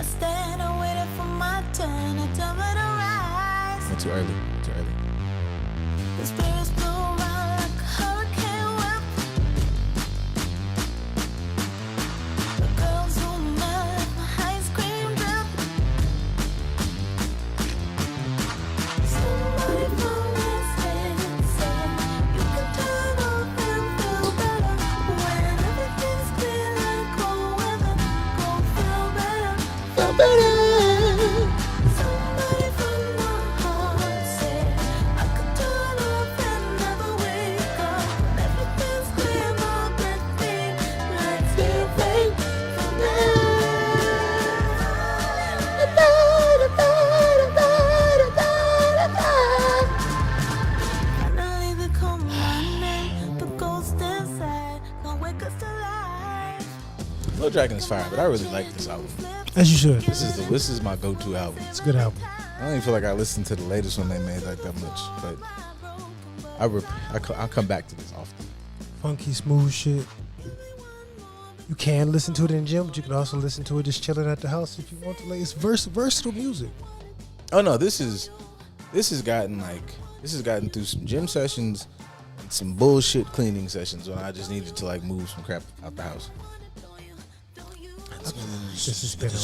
I stand and waited for my turn to tell me to rise. Not too early. Too early. The spirits blow around like a hurricane whip. The girls who melt my ice cream drip. Somebody from this head said you can turn off and feel better. When everything's clear like cold weather, go feel better. Feel better. Somebody from the heart said I could turn off and never wake up. When everything's clear, my birthday lights feel fake. Feel finally become my name. The ghost inside can't wake us to life. Lil Dragon is fire, but I really like this album. As you should. This is my go-to album. It's a good album. I don't even feel like I listened to the latest one they made like that much, but I'll come back to this often. Funky, smooth shit. You can listen to it in the gym, but you can also listen to it just chilling at the house if you want to. Like, it's versatile music. Oh no, this has gotten through some gym sessions and some bullshit cleaning sessions when I just needed to like move some crap out the house. This has been on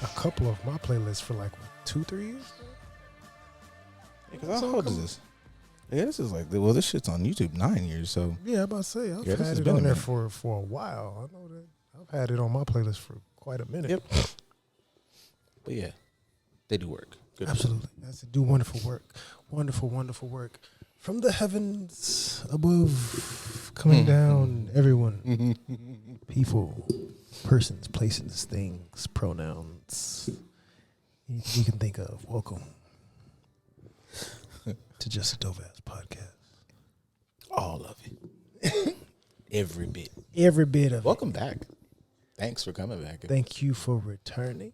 a couple of my playlists for like 2-3 years. How old is this? Yeah, this is like, well, this shit's on YouTube 9 years, so. Yeah, I'm about to say, I've this had has it been on a there minute. for a while. I know that I've had it on my playlist for quite a minute. Yep. But yeah, they do work. Good. Absolutely. That's do wonderful work. Wonderful, wonderful work. From the heavens above, coming down, everyone. People, persons, places, things, pronouns. Anything you can think of. Welcome to Just a Dope Ass Podcast. All of it. Every bit. Every bit of Welcome back. Thanks for coming back. it. Thank you for returning.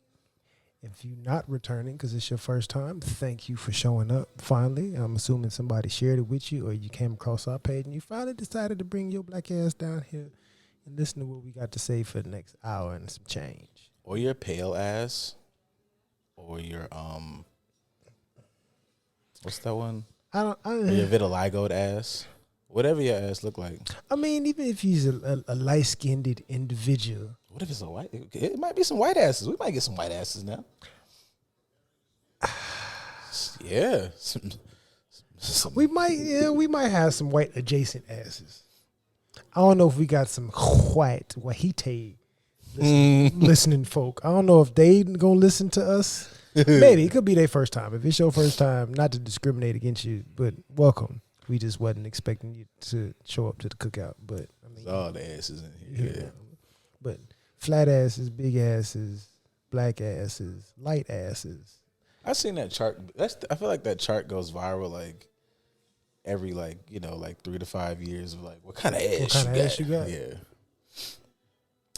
If you're not returning because it's your first time, thank you for showing up finally. I'm assuming somebody shared it with you or you came across our page and you finally decided to bring your black ass down here and listen to what we got to say for the next hour and some change. Or your pale ass. Or your, what's that one? Or your vitiligoed ass. Whatever your ass look like. I mean, even if he's a light-skinned individual. What if it's a white? It might be some white asses. We might get some white asses now. Yeah. We might have some white adjacent asses. I don't know if we got some white Wahite listening folk. I don't know if they gonna listen to us. Maybe it could be their first time. If it's your first time, not to discriminate against you, but welcome. We just wasn't expecting you to show up to the cookout, but I mean, All the asses in here. Yeah. But flat asses, big asses, black asses, light asses. I seen that chart. I feel like that chart goes viral like every 3 to 5 years of like what kind of ass you got. Yeah.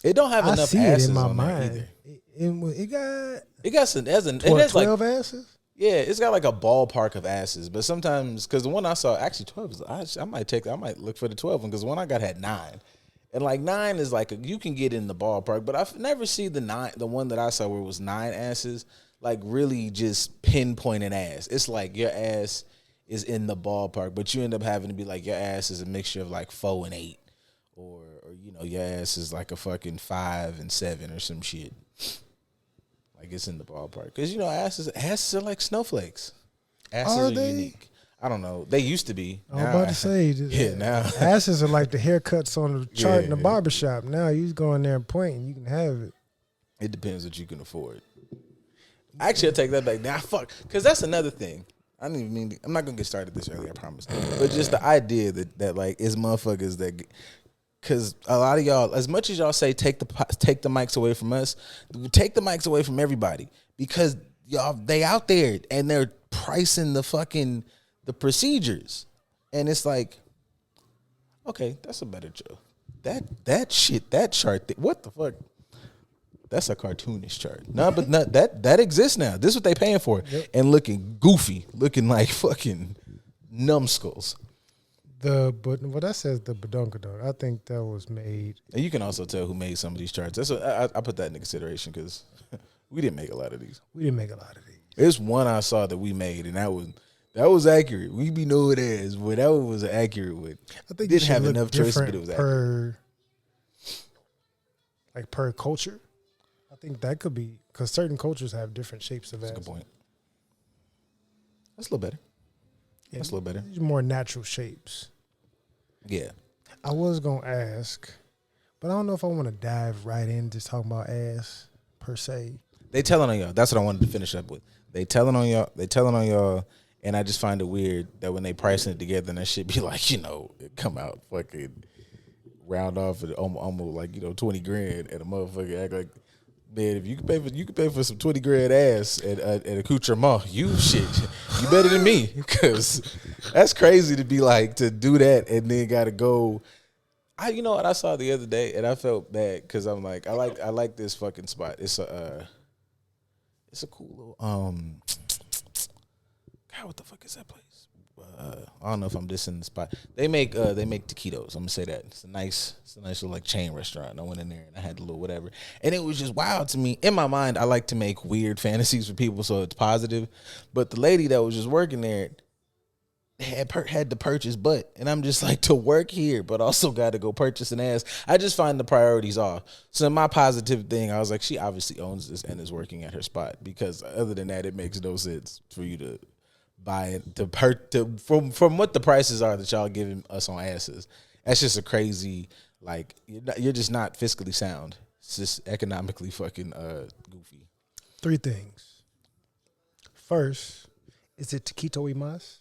It don't have enough see asses it in my on there mind. either. It It got some. It has 12 asses. Yeah, it's got like a ballpark of asses, but sometimes because the one I saw actually 12 is I might look for the 12 one because the one I got had 9, and like 9 is like you can get in the ballpark, but I've never seen the one that I saw where it was 9 asses like really just pinpoint an ass. It's like your ass is in the ballpark, but you end up having to be like your ass is a mixture of like 4 and 8, or your ass is like a fucking 5 and 7 or some shit. Like it's in the ballpark because asses are like snowflakes. Asses are unique. I don't know. They used to be. I was about to say, yeah. Now asses are like the haircuts on the chart in the barbershop. Now you just go in there and point, and you can have it. It depends what you can afford. Actually, I'll take that back. Now, because that's another thing. I didn't even mean. I'm not gonna get started this early. I promise. But just the idea that like is motherfuckers that. Because a lot of y'all, as much as y'all say take the mics away from us, take the mics away from everybody because y'all they out there and they're pricing the procedures, and it's like, okay, that's a better joke. That chart, what the fuck? That's a cartoonish chart. No, but that exists now. This is what they paying for, and looking goofy, looking like fucking numbskulls. That says the badunkadunk. I think that was made. And you can also tell who made some of these charts. That's what I put that into consideration because We didn't make a lot of these. We didn't make a lot of these. There's one I saw that we made, and that was accurate. We be know it as, but that one was an accurate one. I think Didn't have enough choice, but it was accurate. Per culture. I think that could be because certain cultures have different shapes of ass. That's a good point. That's a little better. Yeah, That's a little better. These are more natural shapes. Yeah. I was gonna ask, but I don't know if I want to dive right in just talking about ass per se. They telling on y'all. That's what I wanted to finish up with. They telling on y'all. And I just find it weird that when they pricing it together, and that shit be like, it come out fucking round off at almost like, $20,000, and a motherfucker act like, man, if you could pay for some $20,000 ass at accoutrement, you better than me, because that's crazy to be like, to do that and then gotta go. You know what I saw the other day, and I felt bad because I'm like, I like this fucking spot. It's a cool little God, what the fuck is that place? I don't know if I'm dissing the spot. They make taquitos. I'm gonna say that it's a nice little like chain restaurant. I went in there and I had a little whatever, and it was just wild to me. In my mind, I like to make weird fantasies for people, so it's positive. But the lady that was just working there had to purchase butt, and I'm just like, to work here, but also got to go purchase an ass. I just find the priorities off. So my positive thing, I was like, she obviously owns this and is working at her spot, because other than that, it makes no sense for you to buy it from what the prices are that y'all giving us on asses. That's just a crazy, like, you're just not fiscally sound. It's just economically fucking goofy. 3 things. First, is it taquito y mas?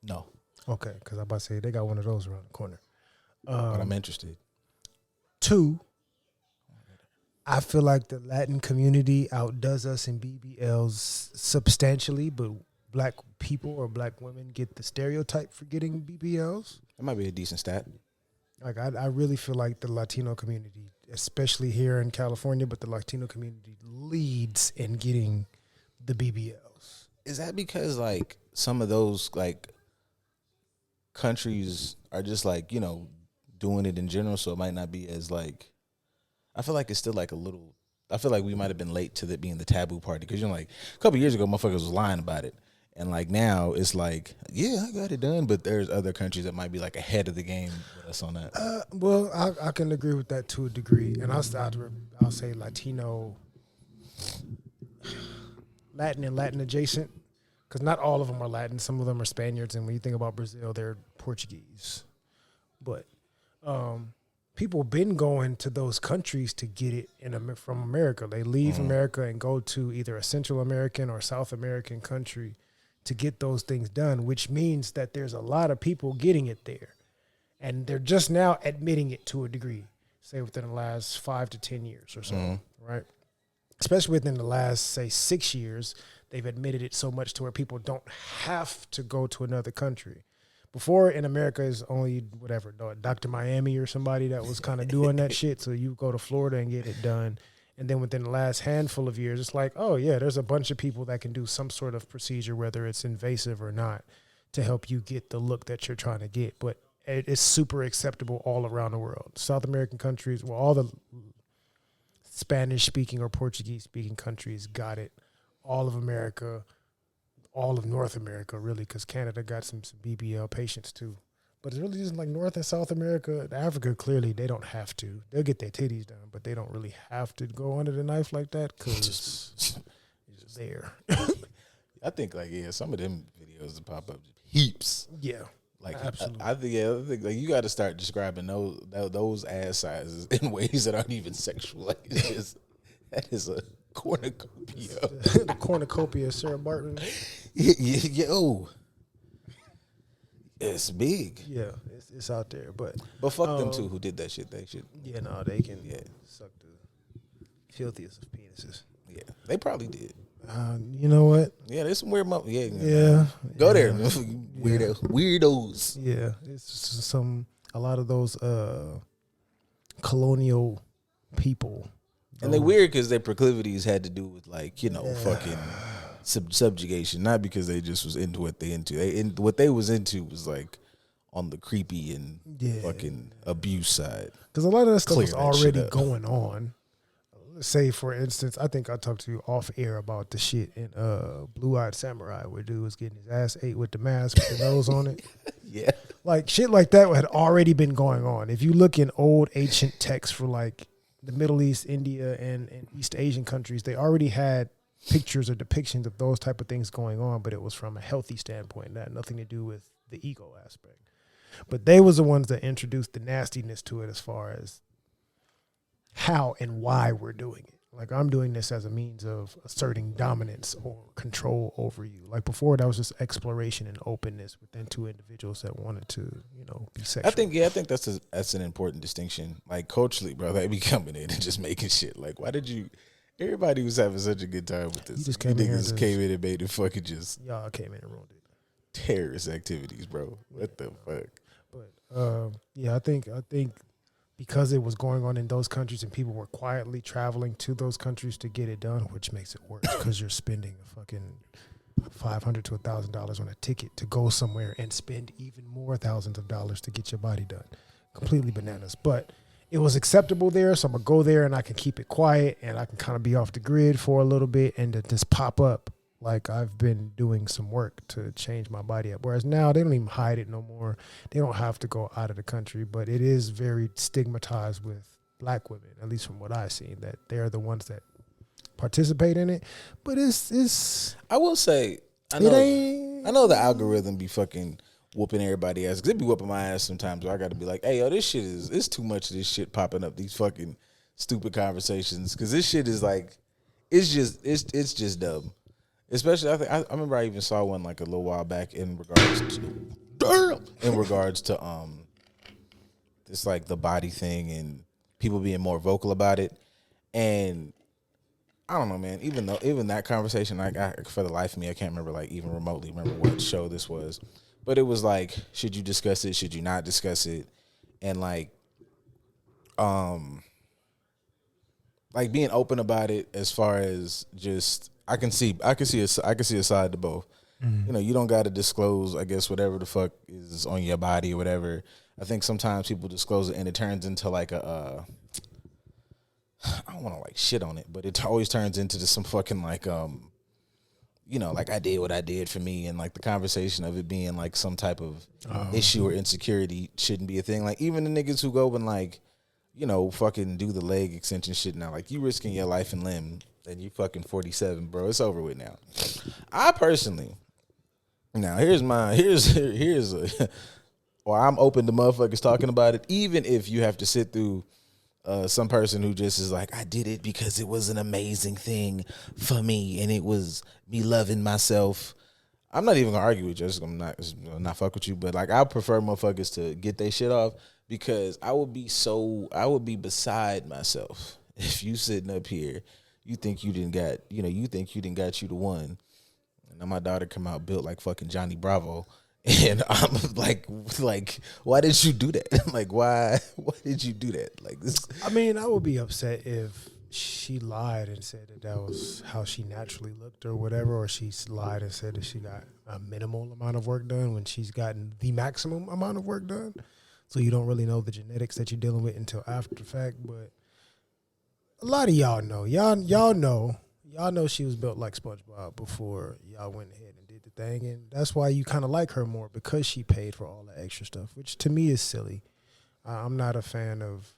No. Okay, because I'm about to say they got one of those around the corner. But I'm interested. 2, I feel like the Latin community outdoes us in BBLs substantially, but black people or black women get the stereotype for getting BBLs. That might be a decent stat. Like, I really feel like the Latino community, especially here in California, but the Latino community leads in getting the BBLs. Is that because, like, some of those, like, countries are just, like, doing it in general, so it might not be as, like, I feel like it's still, like, a little, I feel like we might have been late to it being the taboo party, because, like, a couple years ago, motherfuckers was lying about it. And, like, now it's like, yeah, I got it done. But there's other countries that might be, like, ahead of the game with us on that. Well, I can agree with that to a degree. And I'll say Latino, Latin and Latin adjacent. Because not all of them are Latin. Some of them are Spaniards. And when you think about Brazil, they're Portuguese. But people been going to those countries to get it from America. They leave America and go to either a Central American or South American country to get those things done, which means that there's a lot of people getting it there. And they're just now admitting it to a degree, say within the last 5 to 10 years or so, right? Especially within the last, say, 6 years, they've admitted it so much to where people don't have to go to another country. Before, in America, is only, whatever, Dr. Miami or somebody that was kind of doing that shit. So you go to Florida and get it done. And then within the last handful of years, it's like, oh, yeah, there's a bunch of people that can do some sort of procedure, whether it's invasive or not, to help you get the look that you're trying to get. But it is super acceptable all around the world. South American countries, well, all the Spanish-speaking or Portuguese-speaking countries got it. All of America, all of North America, really, because Canada got some BBL patients too. But it's really just like North and South America. Africa, clearly, they don't have to. They'll get their titties done, but they don't really have to go under the knife like that because it's just there. I think, like, yeah, some of them videos that pop up, heaps. Yeah. Like, absolutely. I think like, you got to start describing those ass sizes in ways that aren't even sexual. Like, it's just, that is a cornucopia. The cornucopia of Sarah Barton. Yo. It's big. Yeah, it's out there. But fuck them too who did that shit. They should. Yeah, no, they can suck the filthiest of penises. Yeah, they probably did. You know what? Yeah, there's some weird Yeah. Go there, weirdos. Yeah, it's a lot of those colonial people. And they're weird because their proclivities had to do with, like, fucking subjugation, not because they just was into what they into. What they was into was, like, on the creepy and fucking abuse side. Because a lot of that stuff was already going on. say, for instance, I think I talked to you off air about the shit in Blue Eyed Samurai, where dude was getting his ass ate with the mask with the nose on it. Yeah. Like shit like that had already been going on. If you look in old ancient texts for like the Middle East, India, and East Asian countries, they already had pictures or depictions of those type of things going on, but it was from a healthy standpoint. That had nothing to do with the ego aspect. But they was the ones that introduced the nastiness to it as far as how and why we're doing it. Like, I'm doing this as a means of asserting dominance or control over you. Like, before, that was just exploration and openness within two individuals that wanted to, you know, be sexual. I think that's an important distinction. Like, culturally, bro, they be coming in and just making shit. Like, why did you? Everybody was having such a good time with this. You just came in here niggas came in and made it fucking just y'all came in and ruined it. terrorist activities, bro. What the fuck? But yeah, I think because it was going on in those countries and people were quietly traveling to those countries to get it done, which makes it worse because you're spending a fucking $500 to $1,000 on a ticket to go somewhere and spend even more thousands of dollars to get your body done. Completely bananas. But it was acceptable there, so I'm gonna go there and I can keep it quiet and I can kind of be off the grid for a little bit and to just pop up like I've been doing some work to change my body up. Whereas now they don't even hide it no more. They don't have to go out of the country, but it is very stigmatized with black women, at least from what I've seen, that they're the ones that participate in it. But it's I will say, I know the algorithm be fucking whooping everybody ass. Cause it be whooping my ass sometimes. Where I got to be like, hey, yo, this shit it's too much of this shit popping up. These fucking stupid conversations. Cause this shit is like, it's just dumb. Especially, I remember I even saw one like a little while back in regards to this like the body thing and people being more vocal about it. And I don't know, man. Even that conversation, I for the life of me, I can't remember like even remotely remember what show this was. But it was like, should you discuss it? Should you not discuss it? And like being open about it as far as just I can see a side to both. Mm-hmm. You know, you don't got to disclose, I guess, whatever the fuck is on your body or whatever. I think sometimes people disclose it and it turns into like I don't want to like shit on it, but it always turns into some fucking like you know, like I did what I did for me, and like the conversation of it being like some type of issue or insecurity shouldn't be a thing. Like even the niggas who go and like, you know, fucking do the leg extension shit now, like you risking your life and limb, and you fucking 47, bro. It's over with now. I personally, now or I'm open to motherfuckers talking about it, even if you have to sit through some person who just is like, I did it because it was an amazing thing for me and it was me loving myself. I'm not even gonna argue with you. I'm not fuck with you, but like I prefer motherfuckers to get their shit off because I would be beside myself if you sitting up here, you think you didn't got you the one, and now my daughter come out built like fucking Johnny Bravo. And I'm like, why did you do that? Like, why did you do that? Like this. I mean, I would be upset if she lied and said that was how she naturally looked or whatever, or she lied and said that she got a minimal amount of work done when she's gotten the maximum amount of work done. So you don't really know the genetics that you're dealing with until after the fact. But a lot of y'all know. Y'all know she was built like SpongeBob before y'all went ahead and did the thing, and that's why you kind of like her more because she paid for all the extra stuff, which to me is silly. I'm not a fan of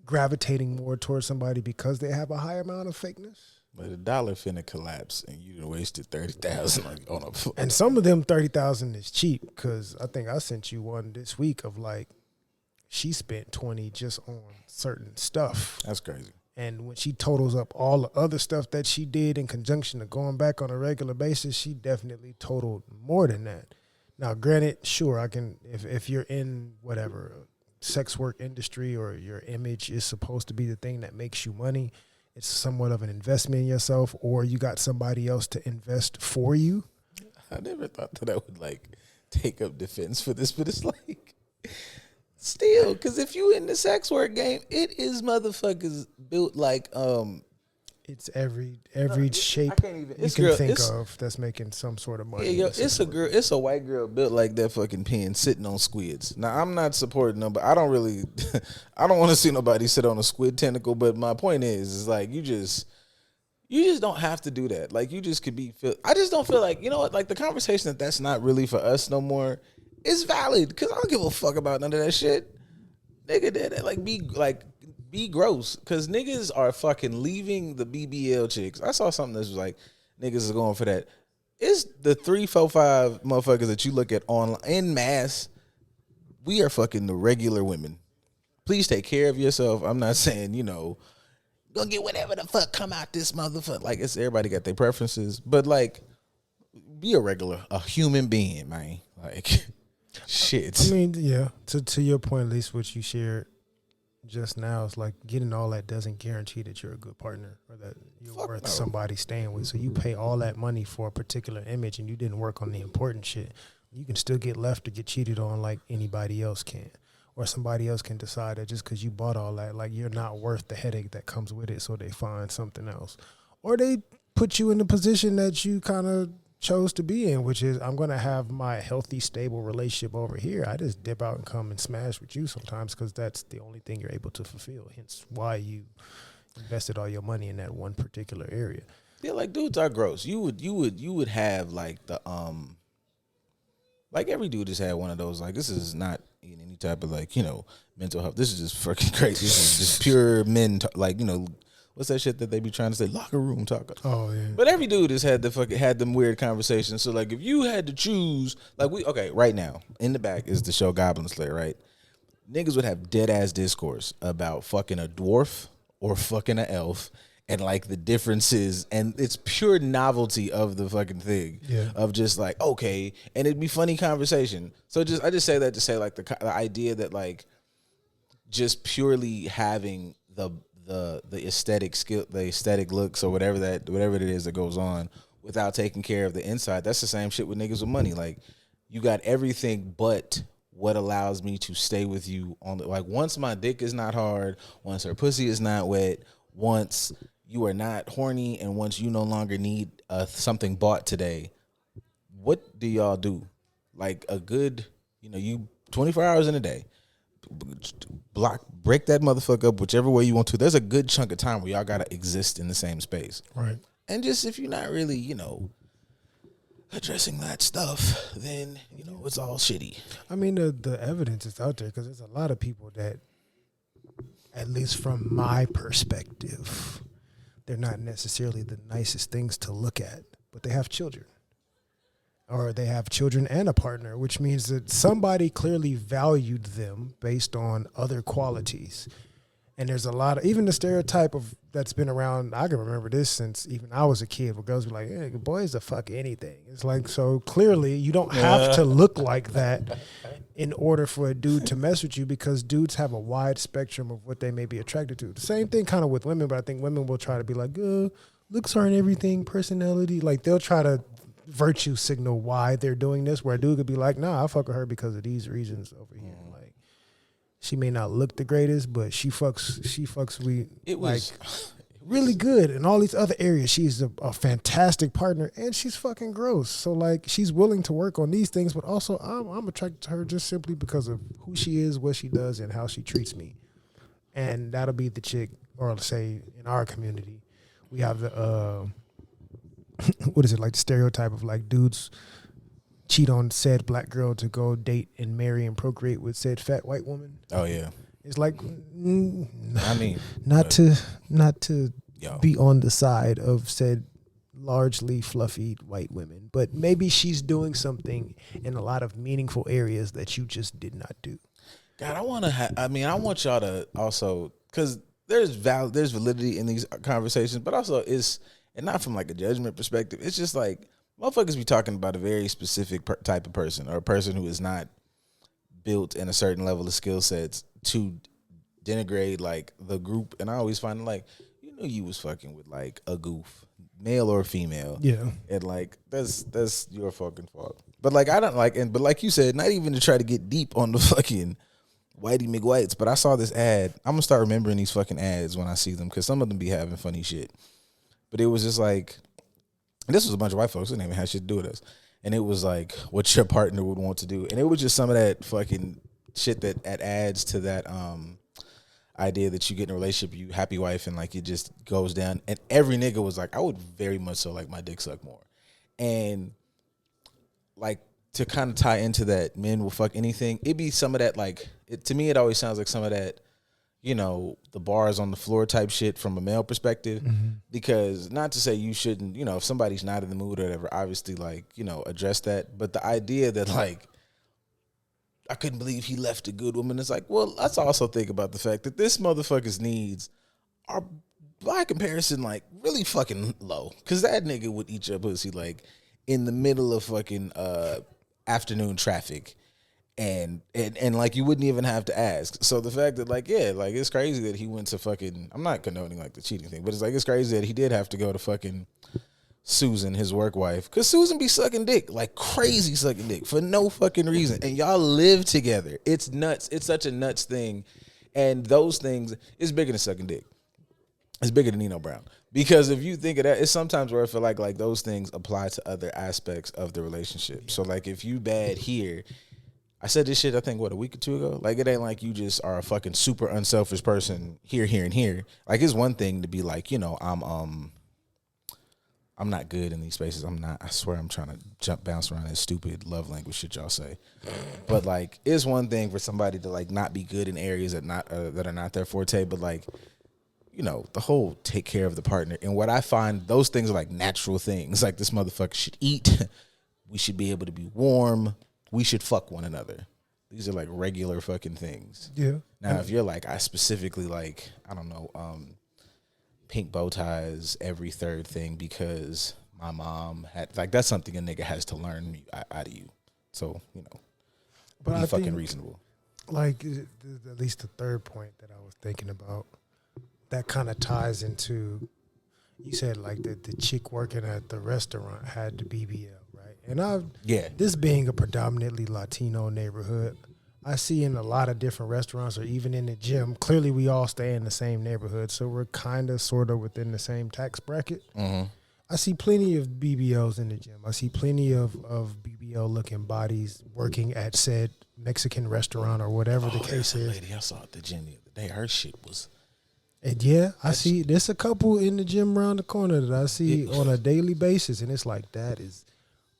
gravitating more towards somebody because they have a high amount of fakeness. But a dollar finna collapse, and you done wasted $30,000 like on a. And some of them $30,000 is cheap because I think I sent you one this week of like she spent $20 just on certain stuff. That's crazy. And when she totals up all the other stuff that she did in conjunction to going back on a regular basis, she definitely totaled more than that. Now, granted, sure, I can, if you're in whatever sex work industry or your image is supposed to be the thing that makes you money, it's somewhat of an investment in yourself, or you got somebody else to invest for you. I never thought that I would like take up defense for this, but it's like... Still, because if you in the sex work game, it is motherfuckers built like It's every shape can't even. you It's can girl. think It's of that's making some sort of money. yeah, yo, in some it's a sort. girl. It's a white girl built like that fucking pen sitting on squids. Now I'm not supporting them, but I don't really. I don't want to see nobody sit on a squid tentacle. But my point is like you just don't have to do that. Like you just could be. I just don't feel like what. Like the conversation that's not really for us no more is valid because I don't give a fuck about none of that shit. Nigga, that be gross because niggas are fucking leaving the BBL chicks. I saw something that was like niggas is going for that. It's the 3, 4, 5 motherfuckers that you look at online in mass. We are fucking the regular women. Please take care of yourself. I'm not saying gonna get whatever the fuck come out this motherfucker. Like it's everybody got their preferences, but like be a human being, man. Like shit. I mean, yeah. To your point, at least what you shared just now is like getting all that doesn't guarantee that you're a good partner or that you're worth somebody staying with. So you pay all that money for a particular image and you didn't work on the important shit. You can still get left or get cheated on like anybody else can. Or somebody else can decide that just because you bought all that, like you're not worth the headache that comes with it, so they find something else. Or they put you in the position that you kind of chose to be in, which is I'm going to have my healthy, stable relationship over here. I just dip out and come and smash with you sometimes because that's the only thing you're able to fulfill. Hence why you invested all your money in that one particular area. Yeah, like dudes are gross. You would have like the like every dude has had one of those. Like this is not in any type of like mental health. This is just fucking crazy. This is just pure men. What's that shit that they be trying to say? Locker room talk. Oh yeah. But every dude has had them weird conversations. So like if you had to choose, like right now in the back is the show Goblin Slayer, right? Niggas would have dead ass discourse about fucking a dwarf or fucking an elf. And like the differences, and it's pure novelty of the fucking thing, of just like okay, and it'd be funny conversation. So I just say that to say like the idea that like just purely having the aesthetic skill, the aesthetic looks or whatever it is that goes on without taking care of the inside. That's the same shit with niggas with money. Like you got everything but what allows me to stay with you on the like once my dick is not hard, once her pussy is not wet, once you are not horny, and once you no longer need something bought today, what do y'all do? Like a good, you 24 hours in a day, break that motherfucker up whichever way you want to. There's a good chunk of time where y'all gotta exist in the same space, Right? And just if you're not really, addressing that stuff, then it's all shitty. I mean, the evidence is out there because there's a lot of people that, at least from my perspective, they're not necessarily the nicest things to look at, but they have children. Or they have children and a partner, which means that somebody clearly valued them based on other qualities. And there's a lot of, even the stereotype of that's been around, I can remember this since even I was a kid, where girls be like, yeah, boys will fuck anything. It's like, so clearly you don't have to look like that in order for a dude to mess with you, because dudes have a wide spectrum of what they may be attracted to. The same thing kind of with women, but I think women will try to be like, looks aren't everything, personality. Like they'll try to virtue signal why they're doing this, where a dude could be like, nah, I fuck with her because of these reasons over here. Like she may not look the greatest, but she fucks we really good in all these other areas. She's a fantastic partner, and she's fucking gross. So like she's willing to work on these things, but also I'm attracted to her just simply because of who she is, what she does, and how she treats me. And that'll be the chick, or say in our community, we have the what is it, like the stereotype of like dudes cheat on said black girl to go date and marry and procreate with said fat white woman. Oh yeah. It's like, I mean, not to yo. be on the side of said largely fluffy white women, but maybe she's doing something in a lot of meaningful areas that you just did not do. God, I want y'all to also, because there's validity in these conversations, but also and not from like a judgment perspective. It's just like motherfuckers be talking about a very specific type of person, or a person who is not built in a certain level of skill sets to denigrate like the group. And I always find like, you was fucking with like a goof, male or female. Yeah. And like, that's your fucking fault. But like, I don't like, but like you said, not even to try to get deep on the fucking Whitey McWhites, but I saw this ad. I'm gonna start remembering these fucking ads when I see them, because some of them be having funny shit. But it was just like, and this was a bunch of white folks. It didn't even have shit to do with us. And it was like what your partner would want to do. And it was just some of that fucking shit that adds to that idea that you get in a relationship, you happy wife, and like it just goes down. And every nigga was like, I would very much so like my dick suck more. And like to kind of tie into that men will fuck anything, it'd be some of that like, to me it always sounds like some of that, you know, the bars on the floor type shit from a male perspective. Because not to say you shouldn't, you know, if somebody's not in the mood or whatever, obviously like, you know, address that. But the idea that like, I couldn't believe he left a good woman. It's like, well, let's also think about the fact that this motherfucker's needs are by comparison like really fucking low. Cause that nigga would eat your pussy like in the middle of fucking afternoon traffic. And like you wouldn't even have to ask. So the fact that like, yeah, like it's crazy that he went to fucking, I'm not condoning like the cheating thing, but it's like it's crazy that he did have to go to fucking Susan, his work wife, because Susan be sucking dick, like crazy sucking dick for no fucking reason. And y'all live together. It's nuts. It's such a nuts thing. And those things, it's bigger than sucking dick. It's bigger than Nino Brown. Because if you think of that, it's sometimes where I feel like those things apply to other aspects of the relationship. So like if you bad here, I said this shit, I think, a week or two ago? Like, it ain't like you just are a fucking super unselfish person here, and here. Like, it's one thing to be like, you know, I'm not good in these spaces. I'm not. I swear I'm trying to bounce around that stupid love language shit y'all say. But, like, it's one thing for somebody to, like, not be good in areas that are not their forte. But, like, you know, the whole take care of the partner. And what I find, those things are, like, natural things. Like, this motherfucker should eat. We should be able to be warm. We should fuck one another. These are like regular fucking things. Yeah. Now, if you're like, I specifically like, I don't know, pink bow ties every third thing because my mom had, like, that's something a nigga has to learn out of you. So, you know, but be fucking reasonable. Like, at least the third point that I was thinking about, that kind of ties into, you said like the chick working at the restaurant had the BBL. And this being a predominantly Latino neighborhood, I see in a lot of different restaurants or even in the gym, clearly we all stay in the same neighborhood, so we're kind of sort of within the same tax bracket. Mm-hmm. I see plenty of BBLs in the gym. I see plenty of BBL-looking bodies working at said Mexican restaurant or whatever the case is. Lady I saw at the gym the other day, her shit was... And yeah, I see there's a couple in the gym around the corner that I see on a daily basis, and it's like,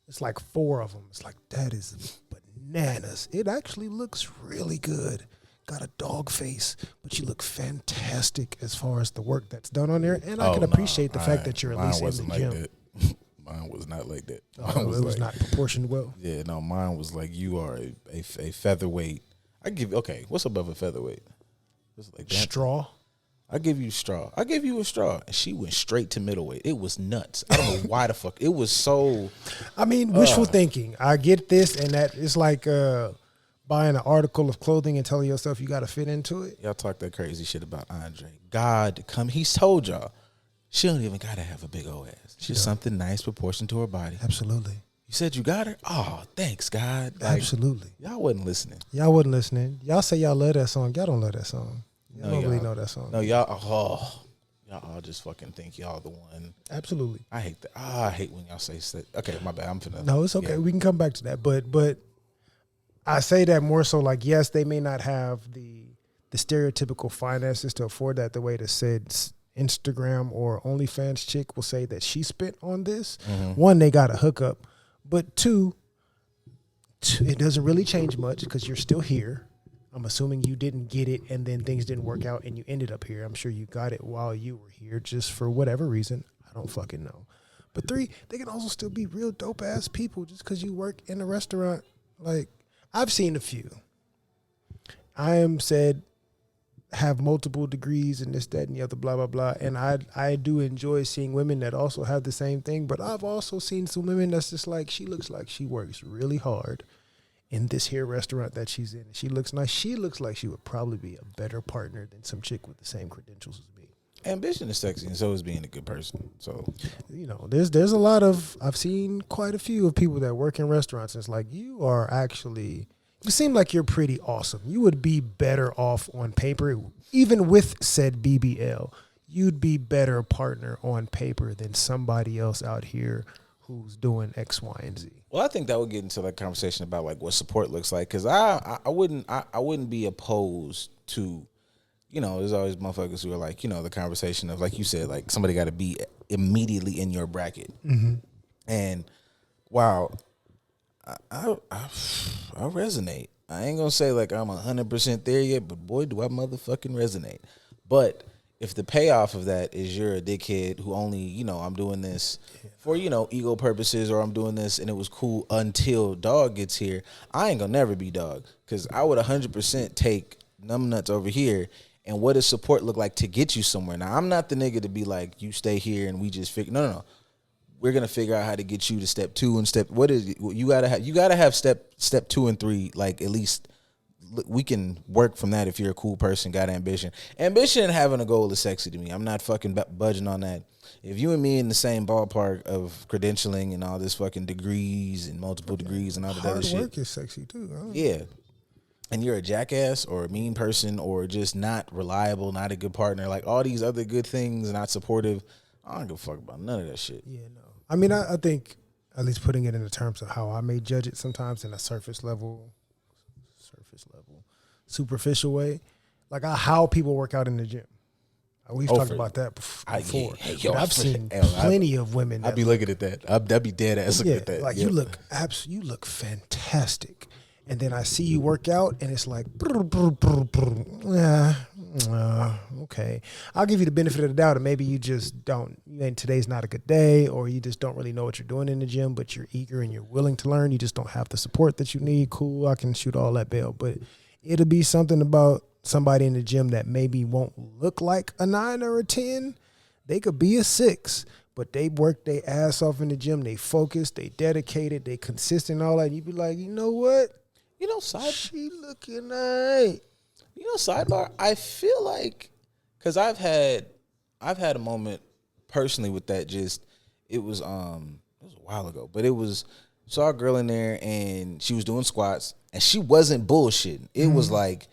it's like 4 of them. It's like, that is bananas. It actually looks really good. Got a dog face, but you look fantastic as far as the work that's done on there. And I can appreciate the fact that you're at least in the gym. Mine was not like that. It was not proportioned well. Yeah, no, mine was like, you are a featherweight. What's above a featherweight? What's it like that? Straw. I give you a straw. And she went straight to middleweight. It was nuts. I don't know why the fuck. It was so. I mean, wishful thinking. I get this and that. It's like buying an article of clothing and telling yourself you got to fit into it. Y'all talk that crazy shit about Andre. God, he's told y'all. She don't even got to have a big old ass. She's something nice proportioned to her body. Absolutely. You said you got her? Oh, thanks, God. Like, absolutely. Y'all wasn't listening. Y'all say y'all love that song. Y'all don't love that song. Y'all don't really know that song. No, y'all all just fucking think y'all the one. Absolutely. I hate that. I hate when y'all say okay, my bad. I'm finna. No, it's okay. Yeah. We can come back to that. But I say that more so like, yes, they may not have the stereotypical finances to afford that the way the said Instagram or OnlyFans chick will say that she spent on this. Mm-hmm. 1, they got a hookup. But 2, it doesn't really change much because you're still here. I'm assuming you didn't get it and then things didn't work out and you ended up here. I'm sure you got it while you were here just for whatever reason. I don't fucking know. But 3, they can also still be real dope-ass people just because you work in a restaurant. Like, I've seen a few. I am said have multiple degrees and this, that, and the other, blah, blah, blah. And I do enjoy seeing women that also have the same thing. But I've also seen some women that's just like, she looks like she works really hard in this here restaurant that she's in. She looks nice. She looks like she would probably be a better partner than some chick with the same credentials as me. Ambition is sexy, and so is being a good person. So, you know, there's a lot of, I've seen quite a few of people that work in restaurants. And it's like, you seem like you're pretty awesome. You would be better off on paper, even with said BBL. you'd be better partner on paper than somebody else out here who's doing X, Y, and Z. Well, I think that would get into that conversation about like what support looks like, because I wouldn't be opposed to, there's always motherfuckers who are like, the conversation of, like you said, like somebody got to be immediately in your bracket, and wow, I resonate. I ain't gonna say like I'm 100% there yet, but boy, do I motherfucking resonate. But if the payoff of that is you're a dickhead who only, I'm doing this for, ego purposes, or I'm doing this and it was cool until dog gets here, I ain't gonna never be dog. Because I would 100% take numbnuts over here. And what does support look like to get you somewhere? Now, I'm not the nigga to be like, you stay here and we just figure. No. We're gonna figure out how to get you to step 2 and you gotta have step 2 and 3, like at least. We can work from that if you're a cool person, got ambition. Ambition and having a goal is sexy to me. I'm not fucking budging on that. If you and me in the same ballpark of credentialing and all this fucking degrees and multiple degrees and all that other shit. Hard work is sexy too. Yeah. And you're a jackass or a mean person or just not reliable, not a good partner, like all these other good things, not supportive, I don't give a fuck about none of that shit. Yeah, no. I mean, I think, at least putting it in the terms of how I may judge it sometimes in a surface level, superficial way, like how people work out in the gym. We've talked about that before. I've seen plenty of women. I'd be looking at that. I'd be dead ass looking at that. Like you look fantastic, and then I see you work out, and it's like, okay. I'll give you the benefit of the doubt, and maybe you just don't. Today's not a good day, or you just don't really know what you're doing in the gym, but you're eager and you're willing to learn. You just don't have the support that you need. Cool, I can shoot all that bail, but it'll be something about somebody in the gym that maybe won't look like a 9 or a 10. They could be a 6, but they work their ass off in the gym. They focus, they dedicated, they consistent, all that. You be like, you know what? She looking right. Sidebar, I feel like, because I've had a moment personally with that. Just it was a while ago, but saw a girl in there and she was doing squats and she wasn't bullshitting. It was like,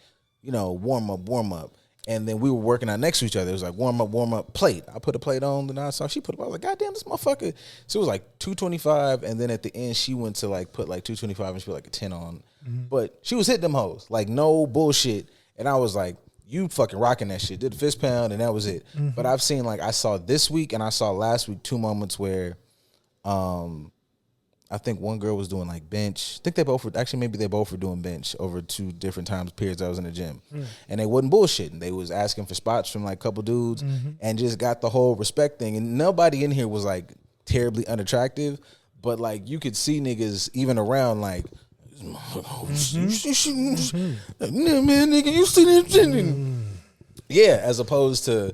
warm up, and then we were working out next to each other. It was like warm up, plate. I put a plate on, then I saw she put it. I was like, God damn, this motherfucker. So it was like 225, and then at the end she went to like put like 225 and she put like a 10 on, but she was hitting them hoes like no bullshit. And I was like, you fucking rocking that shit. Did the fist pound, and that was it. But I've seen, like, I saw this week and I saw last week 2 moments where I think one girl was doing, like, bench. I think they both were doing bench over 2 different periods I was in the gym. And they wasn't bullshitting. They was asking for spots from, like, a couple dudes and just got the whole respect thing. And nobody in here was, like, terribly unattractive. But, like, you could see niggas even around, like, man, nigga, you see that? Yeah, as opposed to,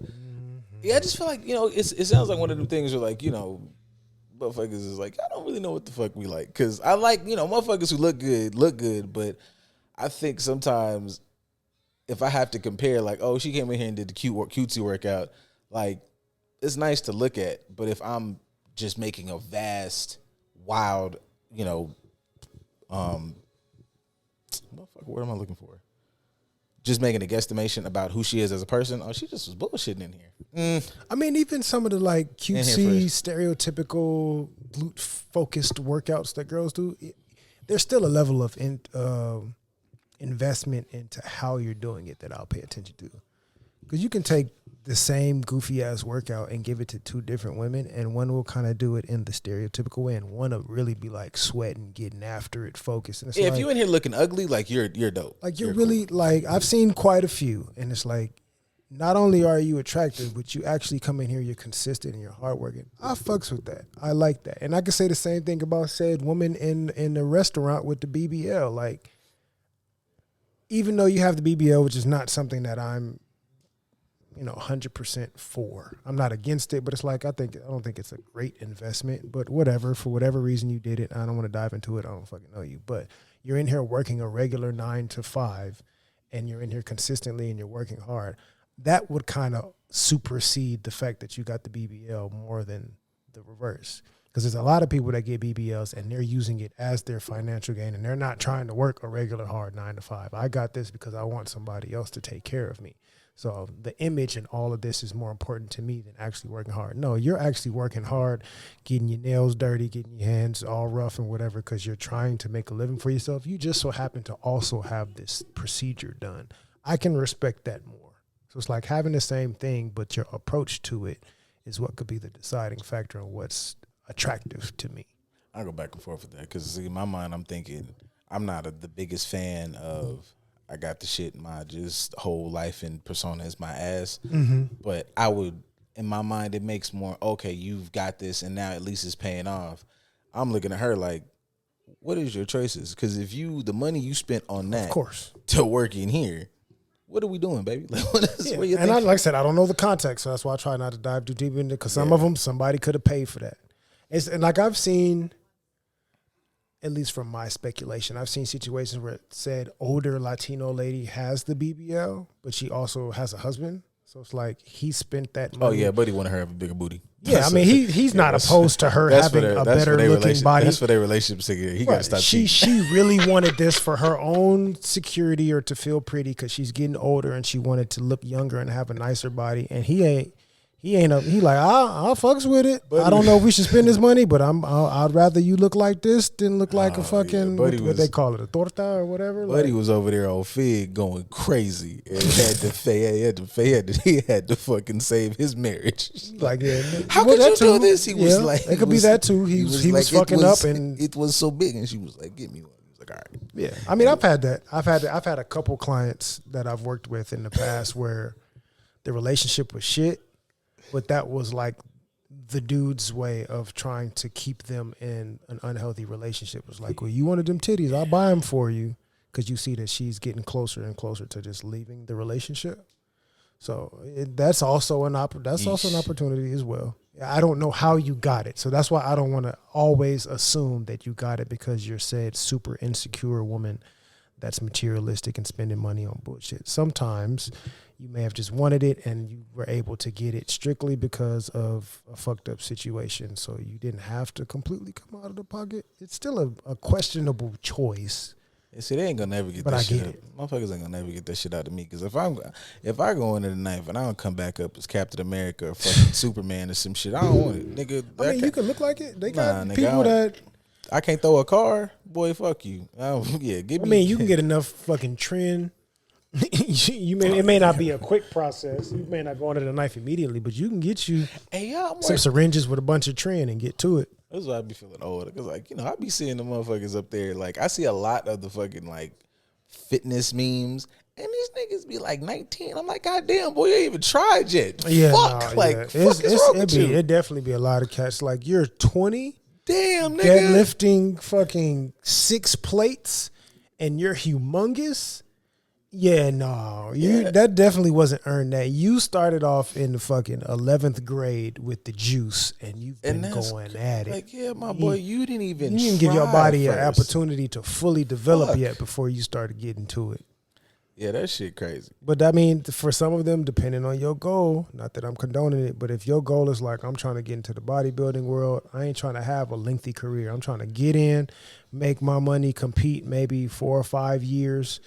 I just feel like, it sounds like one of the things where, like, motherfuckers is like, I don't really know what the fuck we like. Because I like, motherfuckers who look good, but I think sometimes if I have to compare, like, oh, she came in here and did the cutesy workout, like, it's nice to look at, but if I'm just making a vast, wild, what word am I looking for? Just making a guesstimation about who she is as a person. Oh, she just was bullshitting in here. I mean, even some of the like cutesy, stereotypical glute focused workouts that girls do, there's still a level of investment into how you're doing it that I'll pay attention to. Because you can take the same goofy ass workout and give it to 2 different women, and one will kind of do it in the stereotypical way, and one will really be like sweating, getting after it, focused. And it's if you in here looking ugly, like you're dope. Like you're really cool. Like I've seen quite a few, and it's like not only are you attractive, but you actually come in here, you're consistent and you're hardworking. I fucks with that. I like that, and I can say the same thing about said woman in the restaurant with the BBL. Like even though you have the BBL, which is not something that I'm 100% for. I'm not against it, but it's like I don't think it's a great investment, but whatever, for whatever reason you did it. I don't want to dive into it. I don't fucking know you, but you're in here working a regular 9 to 5 and you're in here consistently and you're working hard. That would kind of supersede the fact that you got the BBL more than the reverse. Because there's a lot of people that get BBLs and they're using it as their financial gain and they're not trying to work a regular hard 9 to 5. I got this because I want somebody else to take care of me. So the image and all of this is more important to me than actually working hard. No, you're actually working hard, getting your nails dirty, getting your hands all rough and whatever, because you're trying to make a living for yourself. You just so happen to also have this procedure done. I can respect that more. So it's like having the same thing, but your approach to it is what could be the deciding factor on what's attractive to me. I go back and forth with that because in my mind, I'm thinking I'm not the biggest fan of I got the shit in my just whole life and persona is my ass. But I would, in my mind, it makes more, okay, you've got this and now at least it's paying off. I'm looking at her like, what is your choices? Because if the money you spent on that Of course. to work in here, what are we doing, baby? Like, what you And like I said, I don't know the context, so that's why I try not to dive too deep into it, because some of them, somebody could have paid for that. And like I've seen, at least from my speculation, I've seen situations where it said older Latino lady has the BBL, but she also has a husband. So it's like he spent that money. Oh, yeah, buddy want her to have a bigger booty. Yeah, I mean, he's not opposed to her having a better looking body. That's for their relationship together. He got to stop cheating. She really wanted this for her own security or to feel pretty because she's getting older and she wanted to look younger and have a nicer body. And he like, I'll fucks with it. I don't know if we should spend this money, but I'd rather you look like this than look like a fucking, what they call it, a torta or whatever. Buddy was over there on Fig going crazy and he had to fucking save his marriage. Like, yeah, how could you do this? He was like, it could be that too. He was fucking up, and it was so big, and she was like, "Get me one." He was like, "All right." Yeah, I mean, I've had that. I've had a couple clients that I've worked with in the past where the relationship was shit. But that was like the dude's way of trying to keep them in an unhealthy relationship. It was like, well, you wanted them titties, I'll buy them for you, because you see that she's getting closer and closer to just leaving the relationship. So that's also an opportunity as well. I don't know how you got it, so that's why I don't want to always assume that you got it because you're said super insecure woman that's materialistic and spending money on bullshit. Sometimes you may have just wanted it and you were able to get it strictly because of a fucked up situation. So you didn't have to completely come out of the pocket. It's still a questionable choice. Yeah, see, they ain't gonna never get that shit out. Motherfuckers ain't gonna never get that shit out of me. Because if I go into the knife and I don't come back up as Captain America or fucking Superman or some shit, I don't want it, nigga. I mean, you can look like it. They got people that. I can't throw a car, boy. Fuck you. Yeah, give me. I mean, you can get enough fucking trend. It may not be a quick process. You may not go under the knife immediately, but you can get you some syringes with a bunch of trend and get to it. That's why I be feeling old. Because, like, you know, I be seeing the motherfuckers up there. Like, I see a lot of the fucking, like, fitness memes. And these niggas be like 19. I'm like, God damn, boy, you ain't even tried yet. Yeah, fuck. Fuck is wrong with you? It'd definitely be a lot of cats. Like, you're 20. Damn, nigga. Deadlifting fucking 6 plates and you're humongous. Yeah, no. That definitely wasn't earned that. You started off in the fucking 11th grade with the juice and you've been going at it. Like, yeah, my boy, you didn't even You didn't give your body an opportunity to fully develop yet before you started getting to it. Yeah, that shit crazy. But I mean, for some of them, depending on your goal, not that I'm condoning it, but if your goal is like, I'm trying to get into the bodybuilding world, I ain't trying to have a lengthy career. I'm trying to get in, make my money, compete maybe 4 or 5 years,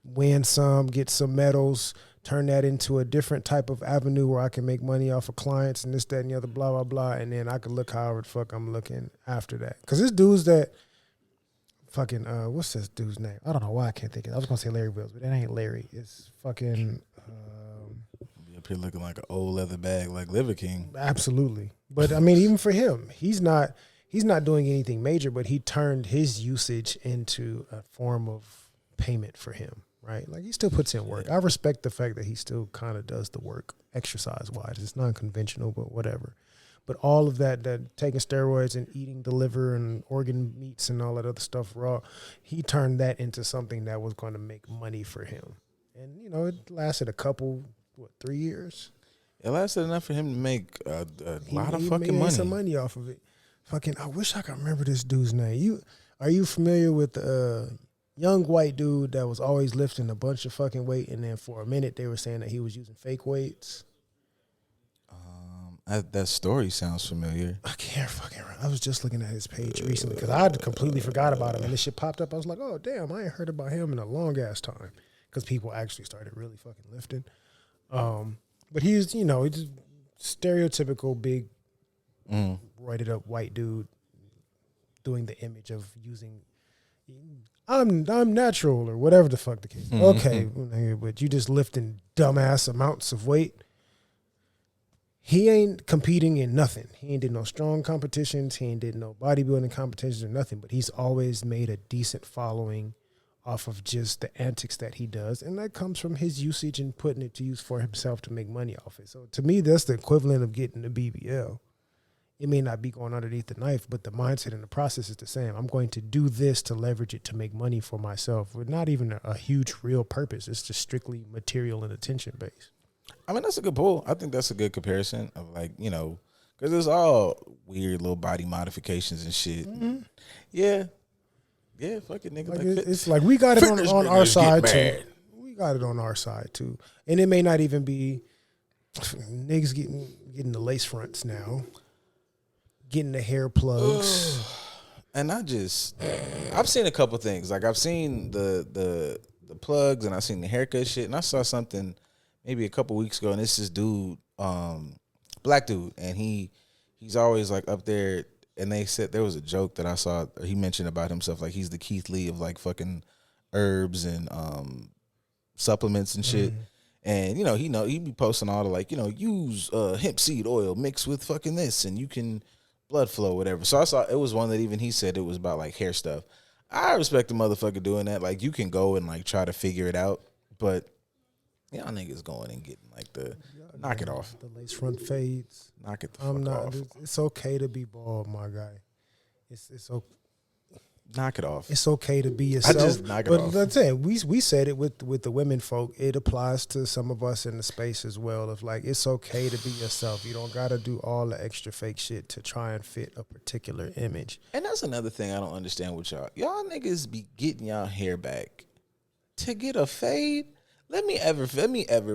win some, get some medals, turn that into a different type of avenue where I can make money off of clients and this, that, and the other, blah, blah, blah. And then I can look however the fuck I'm looking after that. Because there's dudes that fucking, what's this dude's name? I don't know why I can't think of it. I was going to say Larry Wills, but it ain't Larry. It's fucking... Be up here looking like an old leather bag like Liver King. Absolutely. But, I mean, even for him, he's not doing anything major, but he turned his usage into a form of payment for him. Right, like he still puts in work. I respect the fact that he still kind of does the work exercise-wise. It's non-conventional, but whatever. But all of that taking steroids and eating the liver and organ meats and all that other stuff raw, he turned that into something that was going to make money for him. And, you know, it lasted 3 years? It lasted enough for him to make a lot of fucking money. He made some money off of it. Fucking, I wish I could remember this dude's name. Are you familiar with young white dude that was always lifting a bunch of fucking weight, and then for a minute they were saying that he was using fake weights? That story sounds familiar. I can't fucking remember. I was just looking at his page recently because I completely forgot about him, and this shit popped up. I was like, oh, damn, I ain't heard about him in a long-ass time because people actually started really fucking lifting. But he's he's a stereotypical big, roided up white dude doing the image of using. I'm natural or whatever the fuck the case. Okay, but you just lifting dumbass amounts of weight. He ain't competing in nothing. He ain't did no strong competitions. He ain't did no bodybuilding competitions or nothing. But he's always made a decent following off of just the antics that he does, and that comes from his usage and putting it to use for himself to make money off it. So to me, that's the equivalent of getting the BBL. It may not be going underneath the knife, but the mindset and the process is the same. I'm going to do this to leverage it to make money for myself with not even a huge real purpose. It's just strictly material and attention based. I mean, that's a good pull. I think that's a good comparison of because it's all weird little body modifications and shit. Mm-hmm. Yeah, fuck it, nigga. Like it's like we got it on our side too. We got it on our side too, and it may not even be niggas getting the lace fronts now, getting the hair plugs. And I've seen a couple things. Like I've seen the plugs and I've seen the haircut shit, and I saw something maybe a couple weeks ago, and it's this dude, black dude, and he's always like up there. And they said there was a joke that I saw. He mentioned about himself, like he's the Keith Lee of like fucking herbs and supplements and shit. And he be posting all the use hemp seed oil mixed with fucking this, and you can blood flow, whatever. So I saw it was one that even he said it was about like hair stuff. I respect the motherfucker doing that. Like you can go and like try to figure it out, but y'all niggas going and getting like knock it off. The lace front fades. Knock it the fuck off. It's okay to be bald, my guy. It's okay. Knock it off. It's okay to be yourself. I just knock it off. But that's it. We said it with the women folk. It applies to some of us in the space as well. Of like, it's okay to be yourself. You don't got to do all the extra fake shit to try and fit a particular image. And that's another thing I don't understand with y'all. Y'all niggas be getting y'all hair back to get a fade. Let me ever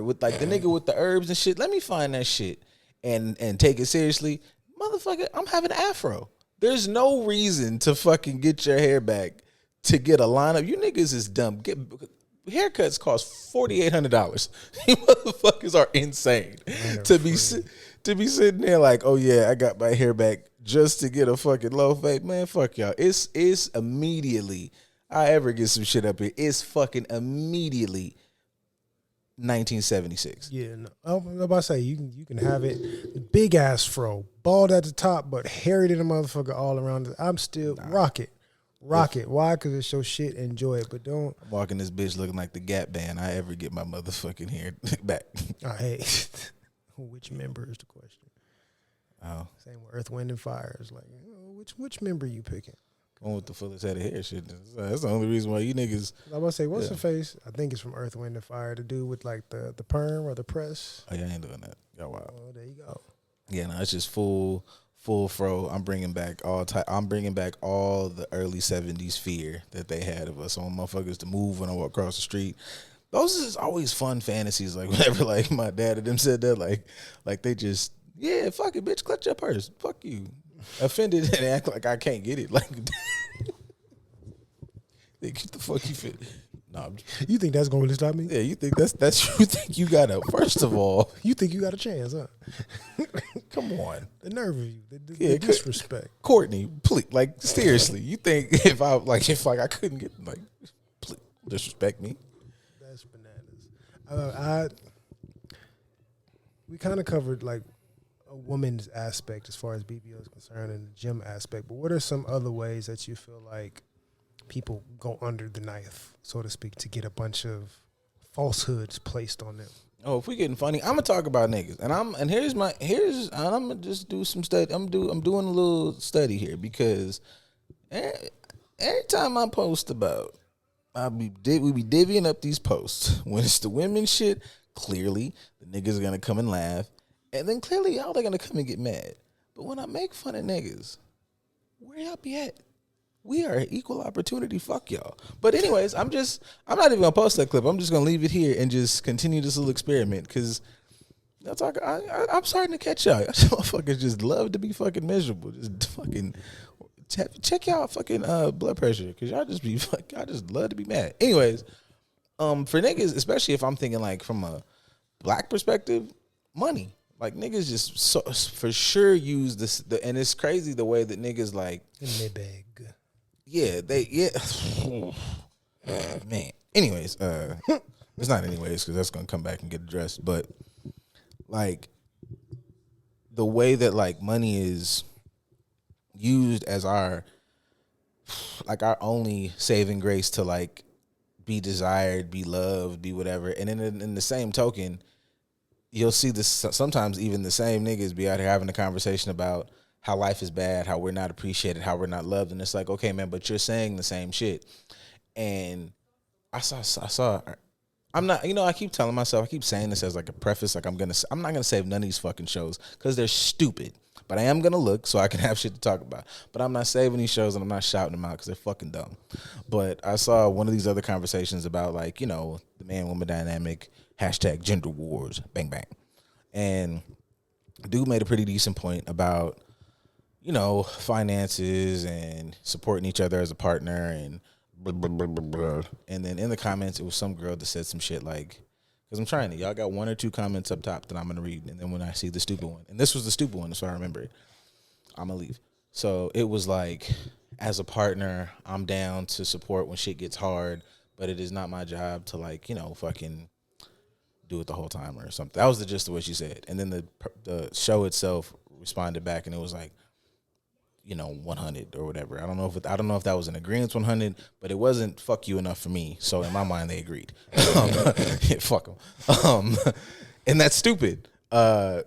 with like the nigga with the herbs and shit. Let me find that shit and take it seriously, motherfucker. I'm having an afro. There's no reason to fucking get your hair back to get a lineup. You niggas is dumb. Haircuts cost $4,800. You motherfuckers are insane to be sitting there like, oh yeah, I got my hair back just to get a fucking low fade. Man, fuck y'all. It's immediately I ever get some shit up here. It's fucking immediately 1976. Yeah, no. I'm about to say you can have it big ass fro, bald at the top, but hairy to the motherfucker all around it. I'm still rock it. Why? Because it's your shit. Enjoy it, but don't. I'm walking this bitch looking like the Gap Band. I ever get my motherfucking hair back. Hey, which member is the question? Oh, same with Earth, Wind, and Fire. It's like, which member you picking? Going with the fullest head of hair shit. That's the only reason why you niggas. I was say, what's the face? I think it's from Earth, Wind, and Fire to do with like the perm or the press. Oh, yeah, I ain't doing that. Y'all wild. Oh, there you go. Yeah, no, it's just full fro. I'm bringing back all the early 70s fear that they had of us on motherfuckers to move when I walk across the street. Those is always fun fantasies. Like whenever like my dad and them said that, like they just, yeah, fuck it, bitch, clutch your purse. Fuck you. Offended and act like I can't get it. Like, get the fuck you fit. No, you think that's going to stop me? Yeah, you think that's you think you got a first of all. You think you got a chance, huh? Come on, the nerve of you, the disrespect. Courtney, please, like seriously, you think if I couldn't get like, please, disrespect me? That's bananas. We kind of covered like a woman's aspect as far as BBL is concerned and the gym aspect, but what are some other ways that you feel like people go under the knife, so to speak, to get a bunch of falsehoods placed on them? Oh, if we getting funny, I'm gonna talk about niggas, and I'm gonna just do some study. I'm doing a little study here because every time I post about, we be divvying up these posts. When it's the women shit, clearly the niggas are gonna come and laugh. And then clearly y'all are going to come and get mad. But when I make fun of niggas, where y'all be at? We are equal opportunity. Fuck y'all. But anyways, I'm not even going to post that clip. I'm just going to leave it here and just continue this little experiment. Because I'm starting to catch y'all. Y'all motherfuckers just love to be fucking miserable. Just fucking check y'all fucking blood pressure. Because y'all just love to be mad. Anyways, for niggas, especially if I'm thinking like from a black perspective, money. Like niggas just for sure use this, and it's crazy the way that niggas like in their bag. Man. Anyways, it's not anyways because that's gonna come back and get addressed. But like the way that like money is used as our only saving grace to like be desired, be loved, be whatever, and then in the same token, you'll see this sometimes even the same niggas be out here having a conversation about how life is bad, how we're not appreciated, how we're not loved. And it's like, okay, man, but you're saying the same shit. And I saw, I'm not, I keep telling myself, I keep saying this as like a preface, like I'm not going to save none of these fucking shows because they're stupid. But I am going to look so I can have shit to talk about. But I'm not saving these shows and I'm not shouting them out because they're fucking dumb. But I saw one of these other conversations about like, the man-woman dynamic, hashtag gender wars, bang, bang. And dude made a pretty decent point about, finances and supporting each other as a partner and blah, blah, blah, blah, blah. And then in the comments, it was some girl that said some shit like, because I'm trying to, y'all got one or two comments up top that I'm going to read. And then when I see the stupid one, and this was the stupid one, so I remember it, I'm going to leave. So it was like, as a partner, I'm down to support when shit gets hard, but it is not my job to like, fucking do it the whole time or something. That was the gist of what she said. And then the show itself responded back and it was like, 100 or whatever. I don't know if that was an agreement 100, but it wasn't fuck you enough for me. So in my mind, they agreed. Fuck them. And that's stupid. But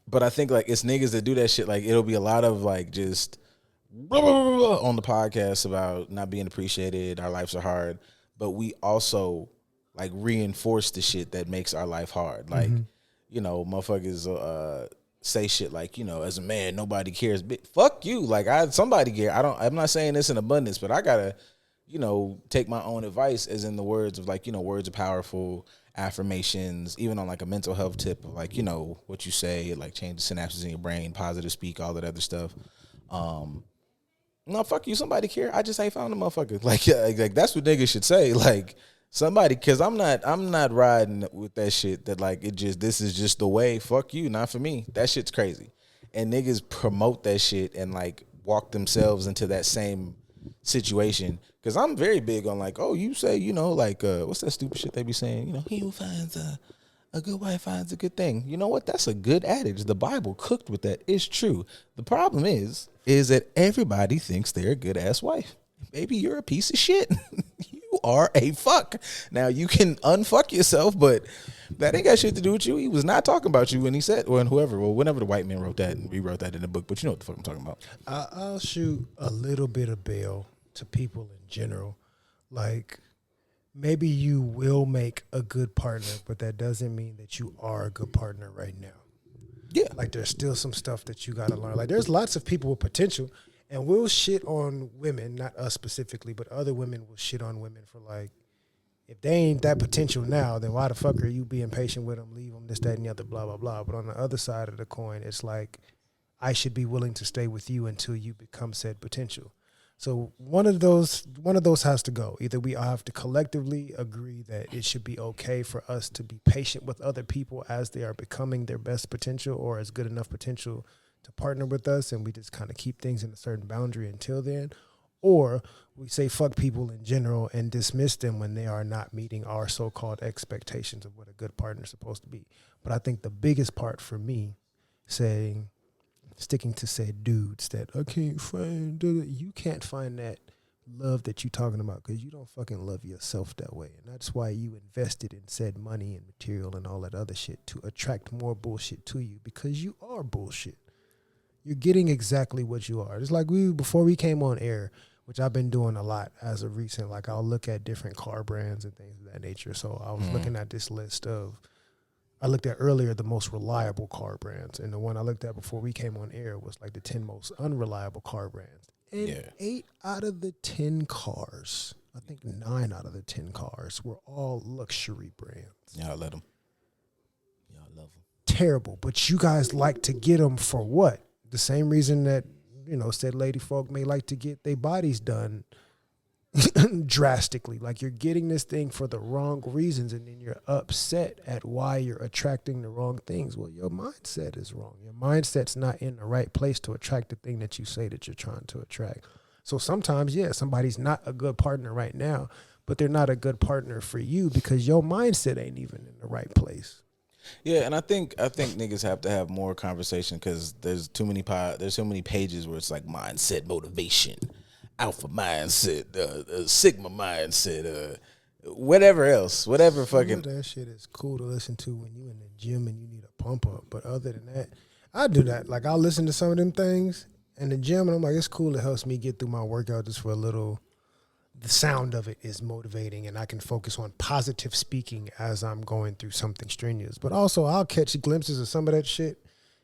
I think like it's niggas that do that shit. Like it'll be a lot of like just on the podcast about not being appreciated. Our lives are hard, but we also like reinforce the shit that makes our life hard. Like, motherfuckers say shit like, as a man, nobody cares. Fuck you. Like somebody care. I'm not saying this in abundance, but I gotta, take my own advice as in the words of like, words are powerful, affirmations, even on like a mental health tip of like, what you say, like change the synapses in your brain, positive speak, all that other stuff. No, fuck you. Somebody care. I just ain't found a motherfucker. Like that's what niggas should say. Like somebody, cause I'm not riding with that shit that like this is just the way. Fuck you, not for me. That shit's crazy. And niggas promote that shit and like walk themselves into that same situation. Cause I'm very big on like, oh, you say, like what's that stupid shit they be saying? He who finds a good wife finds a good thing. You know what? That's a good adage. The Bible cooked with that. It's true. The problem is that everybody thinks they're a good ass wife. Baby, you're a piece of shit. You are a fuck. Now you can unfuck yourself, but that ain't got shit to do with you. He was not talking about you when he said, whenever the white man wrote that, and rewrote that in the book. But you know what the fuck I'm talking about. I'll shoot a little bit of bail to people in general. Like, maybe you will make a good partner, but that doesn't mean that you are a good partner right now. Yeah. Like, there's still some stuff that you got to learn. Like, there's lots of people with potential. And we'll shit on women, not us specifically, but other women will shit on women for like, if they ain't that potential now, then why the fuck are you being patient with them, leave them, this, that, and the other, blah, blah, blah. But on the other side of the coin, it's like, I should be willing to stay with you until you become said potential. So one of those has to go. Either we all have to collectively agree that it should be okay for us to be patient with other people as they are becoming their best potential or as good enough potential to partner with us, and we just kind of keep things in a certain boundary until then, or we say fuck people in general and dismiss them when they are not meeting our so-called expectations of what a good partner is supposed to be. But I think the biggest part for me, sticking to said dudes that I can't find, you can't find that love that you're talking about because you don't fucking love yourself that way. And that's why you invested in said money and material and all that other shit to attract more bullshit to you, because you are bullshit. You're getting exactly what you are. It's like before we came on air, which I've been doing a lot as of recent, like I'll look at different car brands and things of that nature. So I was looking at this list I looked at earlier the most reliable car brands. And the one I looked at before we came on air was like the 10 most unreliable car brands. And 8 out of the 10 cars, I think 9 out of the 10 cars were all luxury brands. Y'all let them. Y'all love them. Terrible. But you guys like to get them for what? The same reason that, said lady folk may like to get their bodies done drastically. Like you're getting this thing for the wrong reasons, and then you're upset at why you're attracting the wrong things. Well, your mindset is wrong. Your mindset's not in the right place to attract the thing that you say that you're trying to attract. So sometimes, yeah, somebody's not a good partner right now, but they're not a good partner for you because your mindset ain't even in the right place. Yeah, and I think niggas have to have more conversation because there's so many pages where it's like mindset motivation, alpha mindset, sigma mindset, whatever fucking. That shit is cool to listen to when you in the gym and you need a pump up. But other than that, I do that. Like I'll listen to some of them things in the gym and I'm like, it's cool. It helps me get through my workout just for a little. The sound of it is motivating and I can focus on positive speaking as I'm going through something strenuous. But also I'll catch glimpses of some of that shit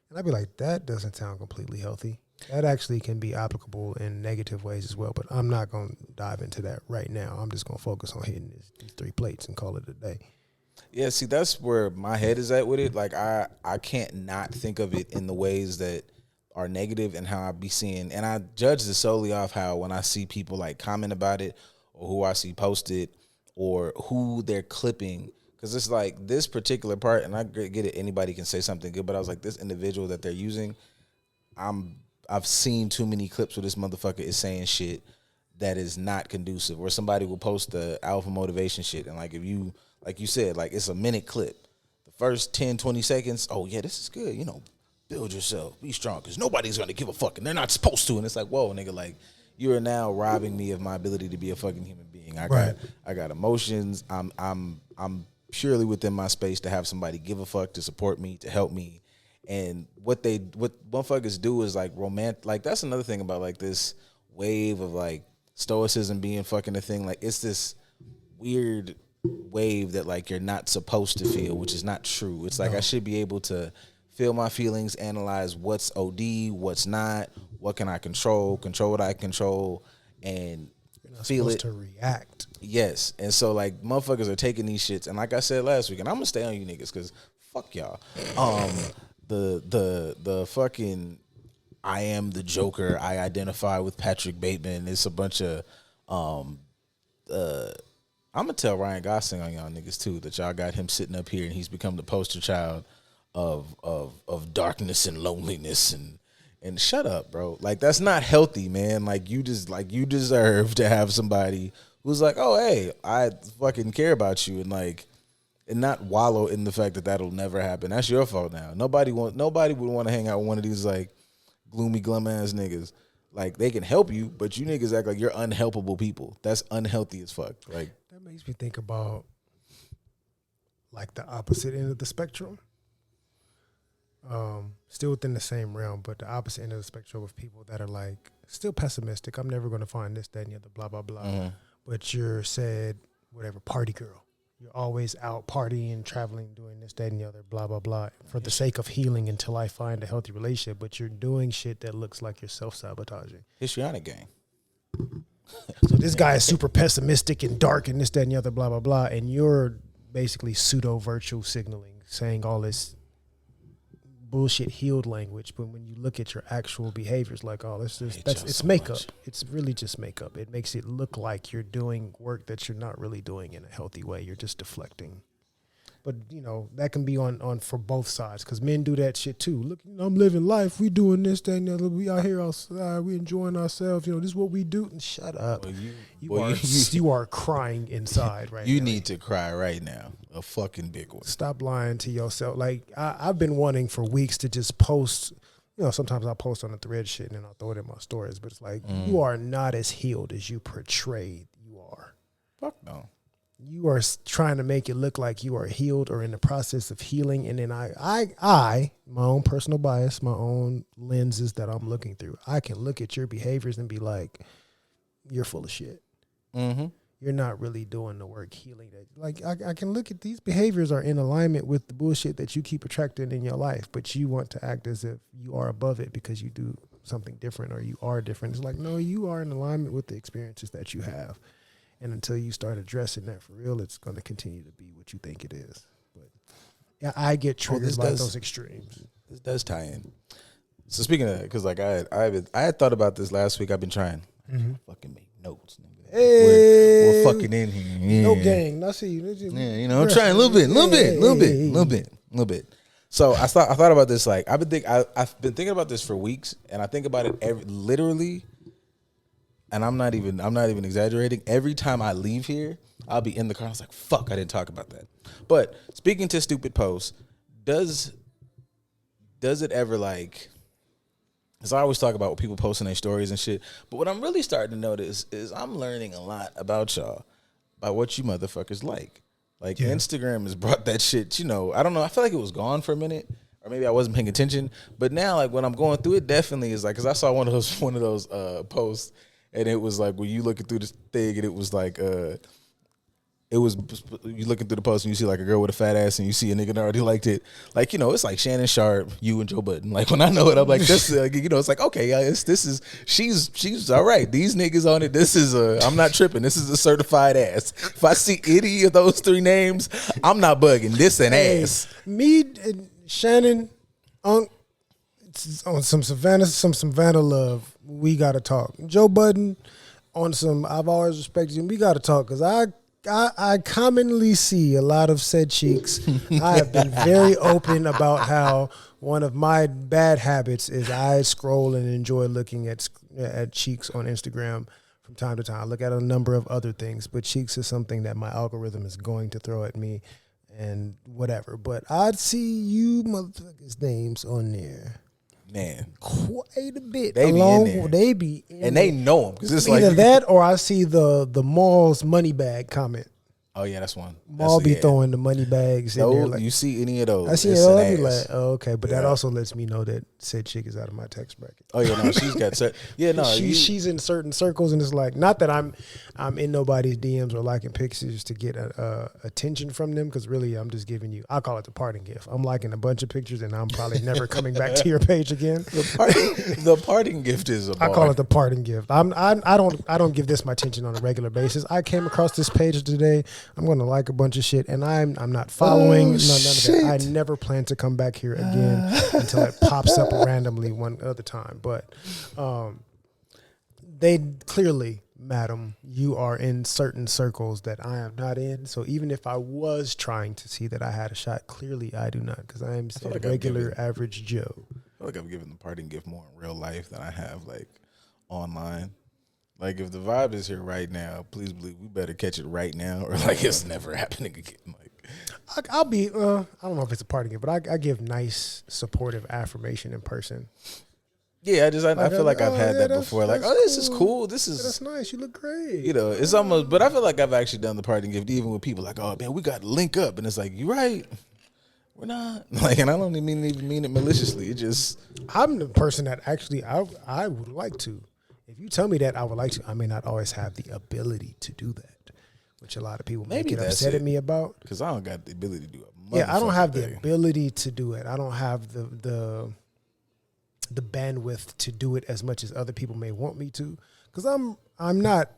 and I'll be like, that doesn't sound completely healthy. That actually can be applicable in negative ways as well. But I'm not going to dive into that right now. I'm just going to focus on hitting these 3 plates and call it a day. Yeah, see, that's where my head is at with it. Like I can't not think of it in the ways that are negative and how I be seeing, and I judge this solely off how when I see people like comment about it or who I see posted or who they're clipping, because it's like this particular part, and I get it, anybody can say something good, but I was like, this individual that they're using, I've seen too many clips where this motherfucker is saying shit that is not conducive, or somebody will post the alpha motivation shit, and like if you, like you said, like it's a minute clip, the first 10, 20 seconds, oh yeah, this is good, you know, build yourself, be strong, because nobody's going to give a fuck, and they're not supposed to. And it's like, whoa, nigga, like, you are now robbing me of my ability to be a fucking human being. I got emotions. I'm purely within my space to have somebody give a fuck, to support me, to help me. And what motherfuckers do is like like that's another thing about like this wave of like stoicism being fucking a thing. Like it's this weird wave that like you're not supposed to feel, which is not true. It's like I should be able to feel my feelings, analyze what's OD, what's not, what can I control what I control, and feel it. To react. Yes. And so like motherfuckers are taking these shits, and like I said last week, and I'm gonna stay on you niggas because fuck y'all. The fucking I am the Joker, I identify with Patrick Bateman. It's a bunch of I'm gonna tell Ryan Gosling on y'all niggas too that y'all got him sitting up here and he's become the poster child of darkness and loneliness and shut up, bro. Like that's not healthy, man. Like you deserve to have somebody who's like, oh hey, I fucking care about you, and like, and not wallow in the fact that that'll never happen. That's your fault now. Nobody would want to hang out with one of these like gloomy glum ass niggas. Like they can help you, but you niggas act like you're unhelpable people. That's unhealthy as fuck. Like that makes me think about like the opposite end of the spectrum. Still within the same realm, but the opposite end of the spectrum of people that are like still pessimistic. I'm never going to find this, that, and the other, blah, blah, blah. Mm-hmm. But you're said, whatever, party girl. You're always out partying, traveling, doing this, that, and the other, blah, blah, blah, for the sake of healing until I find a healthy relationship. But you're doing shit that looks like you're self-sabotaging. histrionic gang. So this guy is super pessimistic and dark and this, that, and the other, blah, blah, blah. And you're basically pseudo-virtual signaling, saying all this bullshit healed language, but when you look at your actual behaviors, like, oh, it's makeup. It's really just makeup. It makes it look like you're doing work that you're not really doing in a healthy way. You're just deflecting. But you know that can be on for both sides because men do that shit too. Look, you know, I'm living life. We doing this, that, and the other. We out here outside. We enjoying ourselves. You know, this is what we do. And shut up. Well, you are crying inside right now. You need to cry right now. A fucking big one. Stop lying to yourself. Like I've been wanting for weeks to just post. You know, sometimes I'll post on the thread shit and then I'll throw it in my stories. But it's like you are not as healed as you portrayed you are. Fuck no. You are trying to make it look like you are healed or in the process of healing. And then I, my own personal bias, my own lenses that I'm looking through, I can look at your behaviors and be like, you're full of shit. Mm-hmm. You're not really doing the work healing. Like I can look at these behaviors are in alignment with the bullshit that you keep attracting in your life, but you want to act as if you are above it because you do something different or you are different. It's like, no, you are in alignment with the experiences that you have. And until you start addressing that for real, it's going to continue to be what you think it is. But yeah, I get triggered by those extremes. This does tie in. So speaking of that, because like I had thought about this last week. I've been trying. Mm-hmm. Fucking make notes, nigga. Hey, we're fucking in here. Yeah. no gang. I see you. Yeah, you know, I'm trying a little bit. So I thought about this. Like I've been thinking about this for weeks, and I think about it literally. And I'm not even exaggerating. Every time I leave here, I'll be in the car. I was like, fuck, I didn't talk about that. But speaking to stupid posts, does it ever like? Because I always talk about what people posting their stories and shit. But what I'm really starting to notice is I'm learning a lot about y'all, by what you motherfuckers like. Like Instagram has brought that shit, you know, I don't know. I feel like it was gone for a minute, or maybe I wasn't paying attention. But now, like when I'm going through it, definitely is like, because I saw one of those posts, and it was like when you looking through this thing, and it was like it was you looking through the post and you see like a girl with a fat ass and you see a nigga that already liked it. Like, you know, it's like Shannon Sharp, you and Joe Budden. Like when I know it, I'm like, this, you know, it's like, okay, yeah, she's all right. These niggas on it. This is I'm not tripping. This is a certified ass. If I see any of those three names, I'm not bugging. This an ass. Me and Shannon on some Savannah love. We gotta talk. Joe Budden on some. I've always respected him. We gotta talk because I commonly see a lot of said cheeks. I have been very open about how one of my bad habits is I scroll and enjoy looking at cheeks on Instagram from time to time. I look at a number of other things, but cheeks is something that my algorithm is going to throw at me and whatever. But I'd see you motherfuckers' names on there. Man, quite a bit. They be in there. They be in and they know them because it's either like that or I see the mall's money bag comment. Oh yeah, that's one. Mall be throwing the money bags in there. Like, you see any of those? I see it. I'll be like, oh, okay, but that also lets me know that said chick is out of my text bracket. Oh yeah, no, she's got she's in certain circles, and it's like not that I'm in nobody's DMs or liking pictures to get attention from them, because really I'm just giving you. I call it the parting gift. I'm liking a bunch of pictures, and I'm probably never coming back to your page again. The parting gift is a bar. I call it the parting gift. I don't give this my attention on a regular basis. I came across this page today. I'm going to like a bunch of shit, and I'm not following none of that. I never plan to come back here again until it pops up randomly one other time. But they clearly, madam, you are in certain circles that I am not in. So even if I was trying to see that I had a shot, clearly I do not, because I am a regular average Joe. I feel like I've given the parting gift more in real life than I have like online. Like, if the vibe is here right now, please believe we better catch it right now, or like it's never happening again. Like, I'll be. I don't know if it's a party gift, but I give nice, supportive affirmation in person. Yeah, I feel like I've had that before. Like, oh, this is cool. That's nice. You look great. You know, it's almost. But I feel like I've actually done the parting gift even with people like, oh man, we got to link up, and it's like, you right. We're not like, and I don't even mean it maliciously. It just. I'm the person that actually I would like to. If you tell me that, I would like to. I may not always have the ability to do that, which a lot of people may get upset at me about. Because I don't got the ability to do it. Yeah, I don't have the ability to do it. I don't have the bandwidth to do it as much as other people may want me to. Because I'm not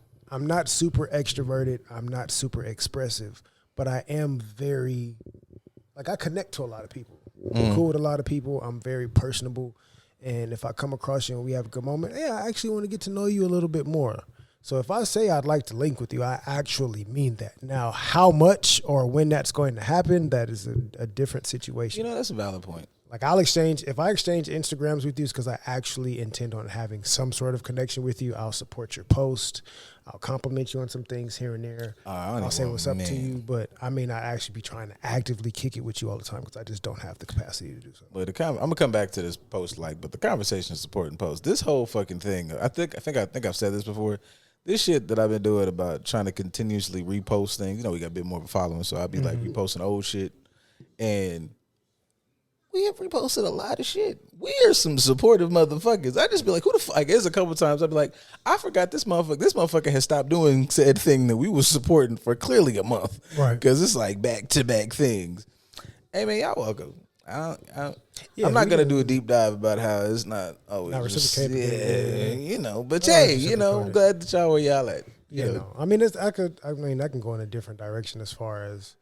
super extroverted. I'm not super expressive, but I am very, like, I connect to a lot of people. I'm cool with a lot of people. I'm very personable. And if I come across you and we have a good moment, yeah, I actually want to get to know you a little bit more. So if I say I'd like to link with you, I actually mean that. Now, how much or when that's going to happen, that is a different situation. You know, that's a valid point. Like, if I exchange Instagrams with you, it's because I actually intend on having some sort of connection with you. I'll support your post. I'll compliment you on some things here and there. I'll say what's up to you, but I may not actually be trying to actively kick it with you all the time because I just don't have the capacity to do so. But I'm gonna come back to this post, but the conversation is supporting post. This whole fucking thing, I think I've said this before. This shit that I've been doing about trying to continuously repost things. You know, we got a bit more of a following, so I'll be like reposting old shit, and we have reposted a lot of shit. We are some supportive motherfuckers. I just be like, who the fuck? Like, there's a couple times I'd be like, I forgot this motherfucker. This motherfucker has stopped doing said thing that we was supporting for clearly a month. Right. Because it's like back-to-back things. Hey, man, y'all welcome. I'm not going to do a deep dive about how it's not always not reciprocated. You know. But, hey, you know, I'm glad that y'all where y'all at. No. I mean, I can go in a different direction as far as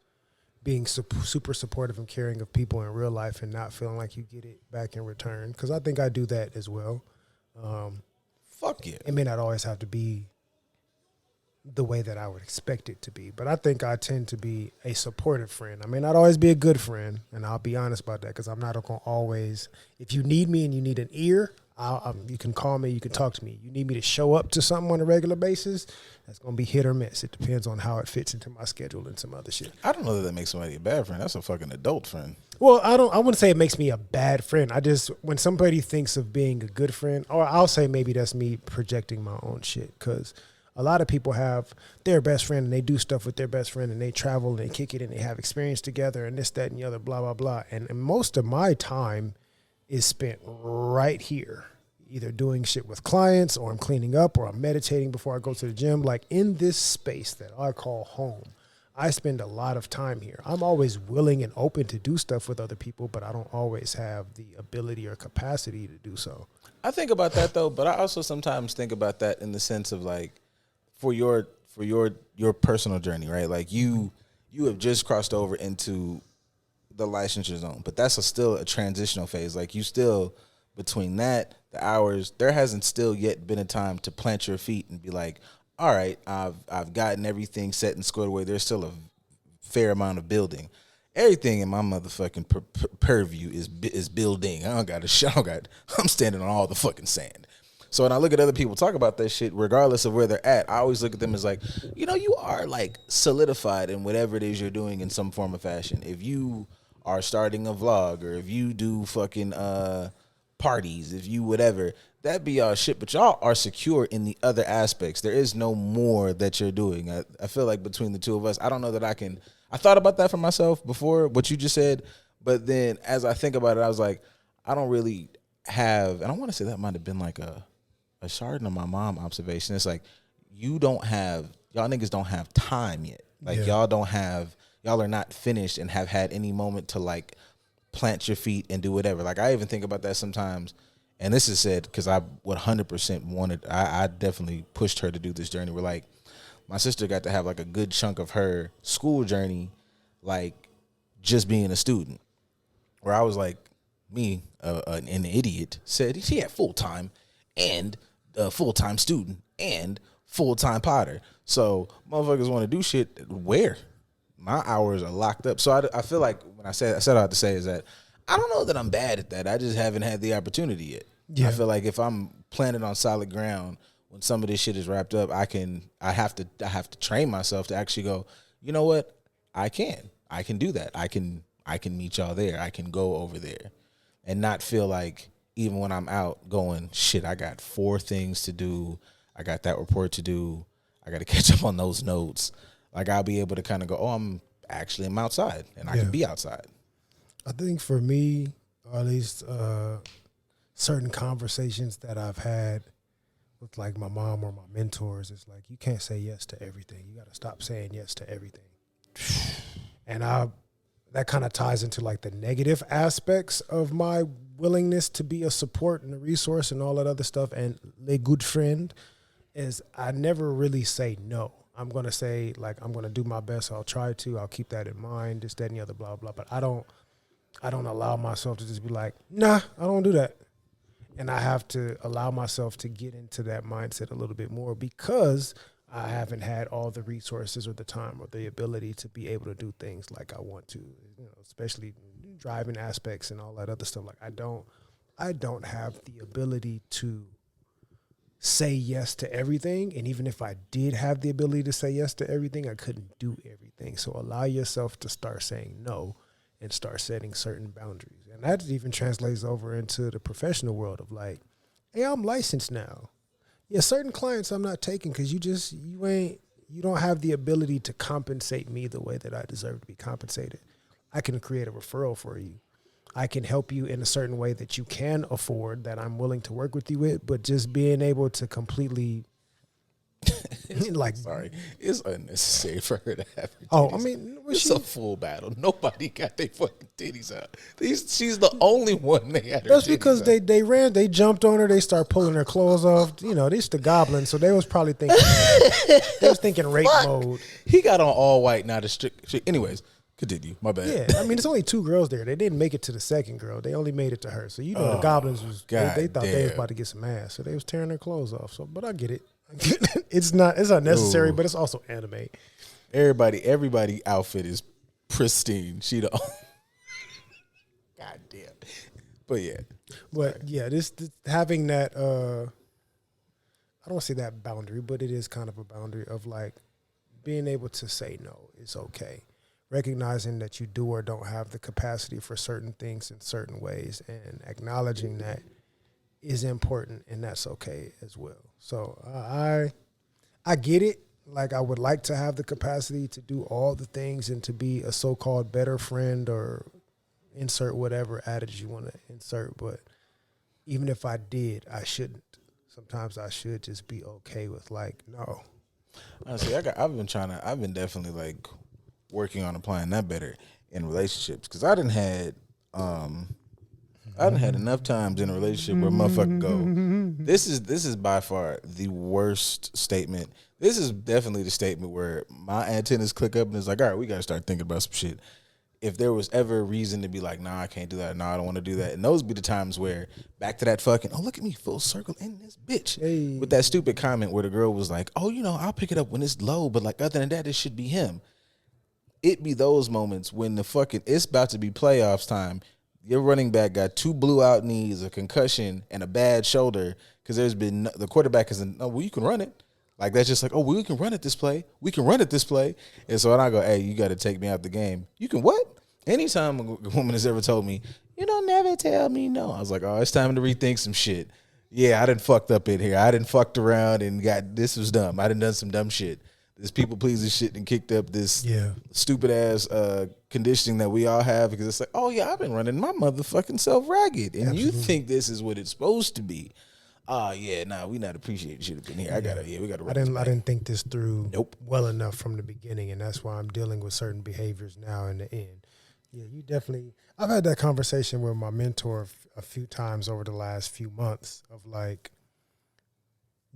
being super supportive and caring of people in real life and not feeling like you get it back in return. Because I think I do that as well. Fuck yeah. It may not always have to be the way that I would expect it to be. But I think I tend to be a supportive friend. I may not always be a good friend, and I'll be honest about that because I'm not going to always. If you need me and you need an ear, you can call me, you can talk to me. You need me to show up to something on a regular basis, that's going to be hit or miss. It depends on how it fits into my schedule and some other shit. I don't know that makes somebody a bad friend. That's a fucking adult friend. Well, I wouldn't say it makes me a bad friend. I just, when somebody thinks of being a good friend, or I'll say maybe that's me projecting my own shit, because a lot of people have their best friend and they do stuff with their best friend and they travel and they kick it and they have experience together and this, that, and the other, blah, blah, blah. And most of my time is spent right here, either doing shit with clients or I'm cleaning up or I'm meditating before I go to the gym. Like in this space that I call home, I spend a lot of time here. I'm always willing and open to do stuff with other people, but I don't always have the ability or capacity to do so. I think about that though, but I also sometimes think about that in the sense of like, for your personal journey, right? Like you have just crossed over into the licensure zone, but that's still a transitional phase. Like you still, between that, the hours, there hasn't still yet been a time to plant your feet and be like, all right, I've gotten everything set and squared away. There's still a fair amount of building. Everything in my motherfucking purview is building. I'm standing on all the fucking sand. So when I look at other people talk about that shit, regardless of where they're at, I always look at them as like, you are like solidified in whatever it is you're doing in some form or fashion. If you are starting a vlog or if you do fucking parties, if you whatever, that be y'all shit. But y'all are secure in the other aspects. There is no more that you're doing. I feel like between the two of us, I don't know that I thought about that for myself before what you just said. But then as I think about it, I was like, I don't really have, and I want to say that might have been like a Chardon or my mom observation. It's like, y'all niggas don't have time yet. Like y'all are not finished and have had any moment to like plant your feet and do whatever. Like I even think about that sometimes, and this is said because I would 100% wanted, I definitely pushed her to do this journey where like my sister got to have like a good chunk of her school journey, like just being a student, where I was like, me, an idiot, said she had full-time and a full-time student and full-time potter. So motherfuckers want to do shit where my hours are locked up. So I feel like when I said I have to say is that I don't know that I'm bad at that. I just haven't had the opportunity yet. Yeah. I feel like if I'm planted on solid ground, when some of this shit is wrapped up, I have to train myself to actually go, you know what? I can do that. I can meet y'all there. I can go over there and not feel like, even when I'm out going, shit, I got 4 things to do. I got that report to do. I got to catch up on those notes. Like I'll be able to kind of go, I'm outside and I can be outside. I think for me, or at least certain conversations that I've had with like my mom or my mentors, it's like, you can't say yes to everything. You got to stop saying yes to everything. And that kind of ties into like the negative aspects of my willingness to be a support and a resource and all that other stuff. And a good friend is I never really say no. I'm going to say like, I'm going to do my best. I'll try to, I'll keep that in mind, this, that, and the other, blah, blah. But I don't allow myself to just be like, nah, I don't do that. And I have to allow myself to get into that mindset a little bit more because I haven't had all the resources or the time or the ability to be able to do things like I want to, especially driving aspects and all that other stuff. Like I don't have the ability to say yes to everything. And even if I did have the ability to say yes to everything, I couldn't do everything. So allow yourself to start saying no and start setting certain boundaries. And that even translates over into the professional world of like, hey, I'm licensed now. Yeah, certain clients I'm not taking because you don't have the ability to compensate me the way that I deserve to be compensated. I can create a referral for you. I can help you in a certain way that you can afford, that I'm willing to work with you with, but just being able to completely like, sorry, it's unnecessary for her to have her titties. Oh, I mean, it's a full battle. Nobody got their fucking titties out. She's the only one they had. That's because they jumped on her. They start pulling her clothes off. They used to goblin, so they was probably thinking they was thinking rape mode. He got on all white, not a strict. Anyways, continue. My bad. Yeah, I mean, it's only 2 girls there. They didn't make it to the second girl. They only made it to her. So the goblins was they thought they was about to get some ass, so they was tearing their clothes off. So, but I get it. It's unnecessary, Ooh. but it's also anime. Everybody outfit is pristine. She the God damn. But yeah. But yeah, this having that I don't want to say that boundary, but it is kind of a boundary of like being able to say no is okay. Recognizing that you do or don't have the capacity for certain things in certain ways and acknowledging that is important and that's okay as well. So I get it. Like I would like to have the capacity to do all the things and to be a so-called better friend or insert whatever adage you want to insert. But even if I did, I shouldn't. Sometimes I should just be okay with like, no. Honestly, I've been definitely like working on applying that better in relationships because I done had enough times in a relationship where motherfucker go. This is by far the worst statement. This is definitely the statement where my antennas click up and it's like, all right, we gotta start thinking about some shit. If there was ever a reason to be like, nah, I can't do that. Nah, I don't want to do that. And those be the times where back to that fucking, oh, look at me, full circle in this bitch. Hey. With that stupid comment where the girl was like, oh, I'll pick it up when it's low, but like other than that, it should be him. It be those moments when it's about to be playoffs time. Your running back got 2 blew out knees, a concussion, and a bad shoulder because the quarterback isn't, oh, well, you can run it. Like, that's just like, oh, well, we can run it this play. We can run it this play. And so when I go, hey, you got to take me out the game. You can what? Anytime a woman has ever told me, you don't never tell me no. I was like, oh, it's time to rethink some shit. Yeah, I done fucked up in here. I done fucked around and this was dumb. I done some dumb shit. This people pleasing shit and kicked up this stupid ass conditioning that we all have because it's like, oh yeah, I've been running my motherfucking self ragged, and you think this is what it's supposed to be. We not appreciate you should have been here. We gotta. I didn't think this through well enough from the beginning, and that's why I'm dealing with certain behaviors now in the end. Yeah, you definitely. I've had that conversation with my mentor a few times over the last few months of like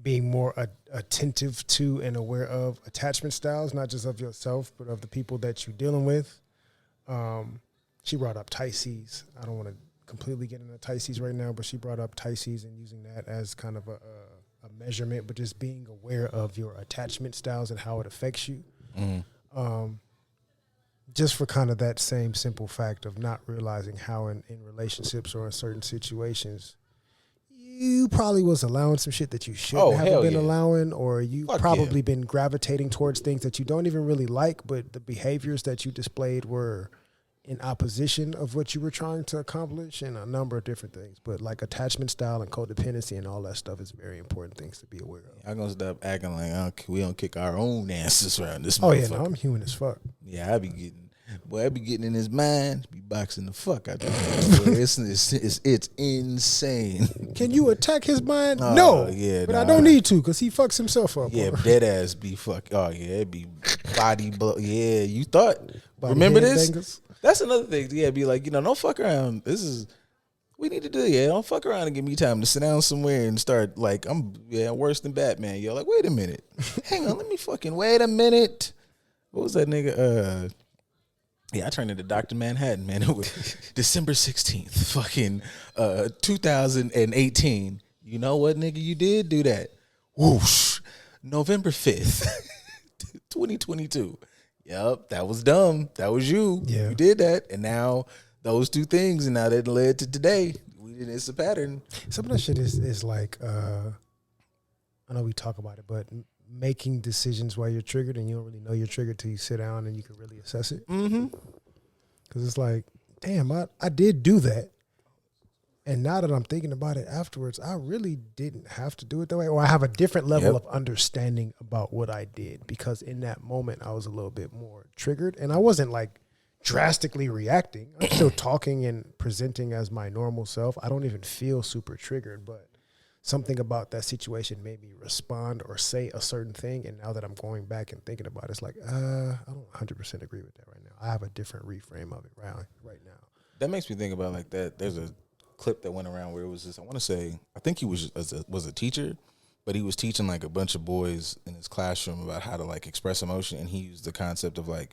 being more attentive to and aware of attachment styles, not just of yourself, but of the people that you're dealing with. She brought up Pisces. I don't want to completely get into Pisces right now, but she brought up Pisces and using that as kind of a measurement, but just being aware of your attachment styles and how it affects you. Just for kind of that same simple fact of not realizing how in relationships or in certain situations, you probably was allowing some shit that you shouldn't have been allowing, or you probably been gravitating towards things that you don't even really like, but the behaviors that you displayed were in opposition of what you were trying to accomplish, and a number of different things. But like attachment style and codependency and all that stuff is very important things to be aware of. I'm gonna stop acting like we don't kick our own asses around this. Oh yeah, no, I'm human as fuck. Yeah, I be getting in his mind, be boxing the fuck out of him. It's insane. Can you attack his mind? No, but I don't need to because he fucks himself up. Yeah, dead ass be fuck. Oh yeah, it be body blow. Yeah, you thought. Body Remember this? bangers. That's another thing. Yeah, be like, don't fuck around. We need to do. Yeah, don't fuck around and give me time to sit down somewhere and start like I'm worse than Batman. You're like, wait a minute, hang on, let me fucking wait a minute. What was that nigga? I turned into Dr. Manhattan, man. It was December 16th, fucking 2018. You know what, nigga? You did do that. Whoosh. November 5th, 2022. Yep, that was dumb. That was you. Yeah. You did that. And now those two things, and now that led to today. It's a pattern. Some of that shit is like, I know we talk about it, but making decisions while you're triggered and you don't really know you're triggered till you sit down and you can really assess it. Mm-hmm. Because it's like, damn, I did do that. And now that I'm thinking about it afterwards, I really didn't have to do it that way. Or I have a different level of understanding about what I did. Because in that moment, I was a little bit more triggered. And I wasn't like drastically reacting. I'm still talking and presenting as my normal self. I don't even feel super triggered. But something about that situation made me respond or say a certain thing. And now that I'm going back and thinking about it, it's like, I don't 100% agree with that right now. I have a different reframe of it right now. That makes me think about like that. There's a clip that went around where it was this, I think he was a teacher, but he was teaching like a bunch of boys in his classroom about how to like express emotion. And he used the concept of like,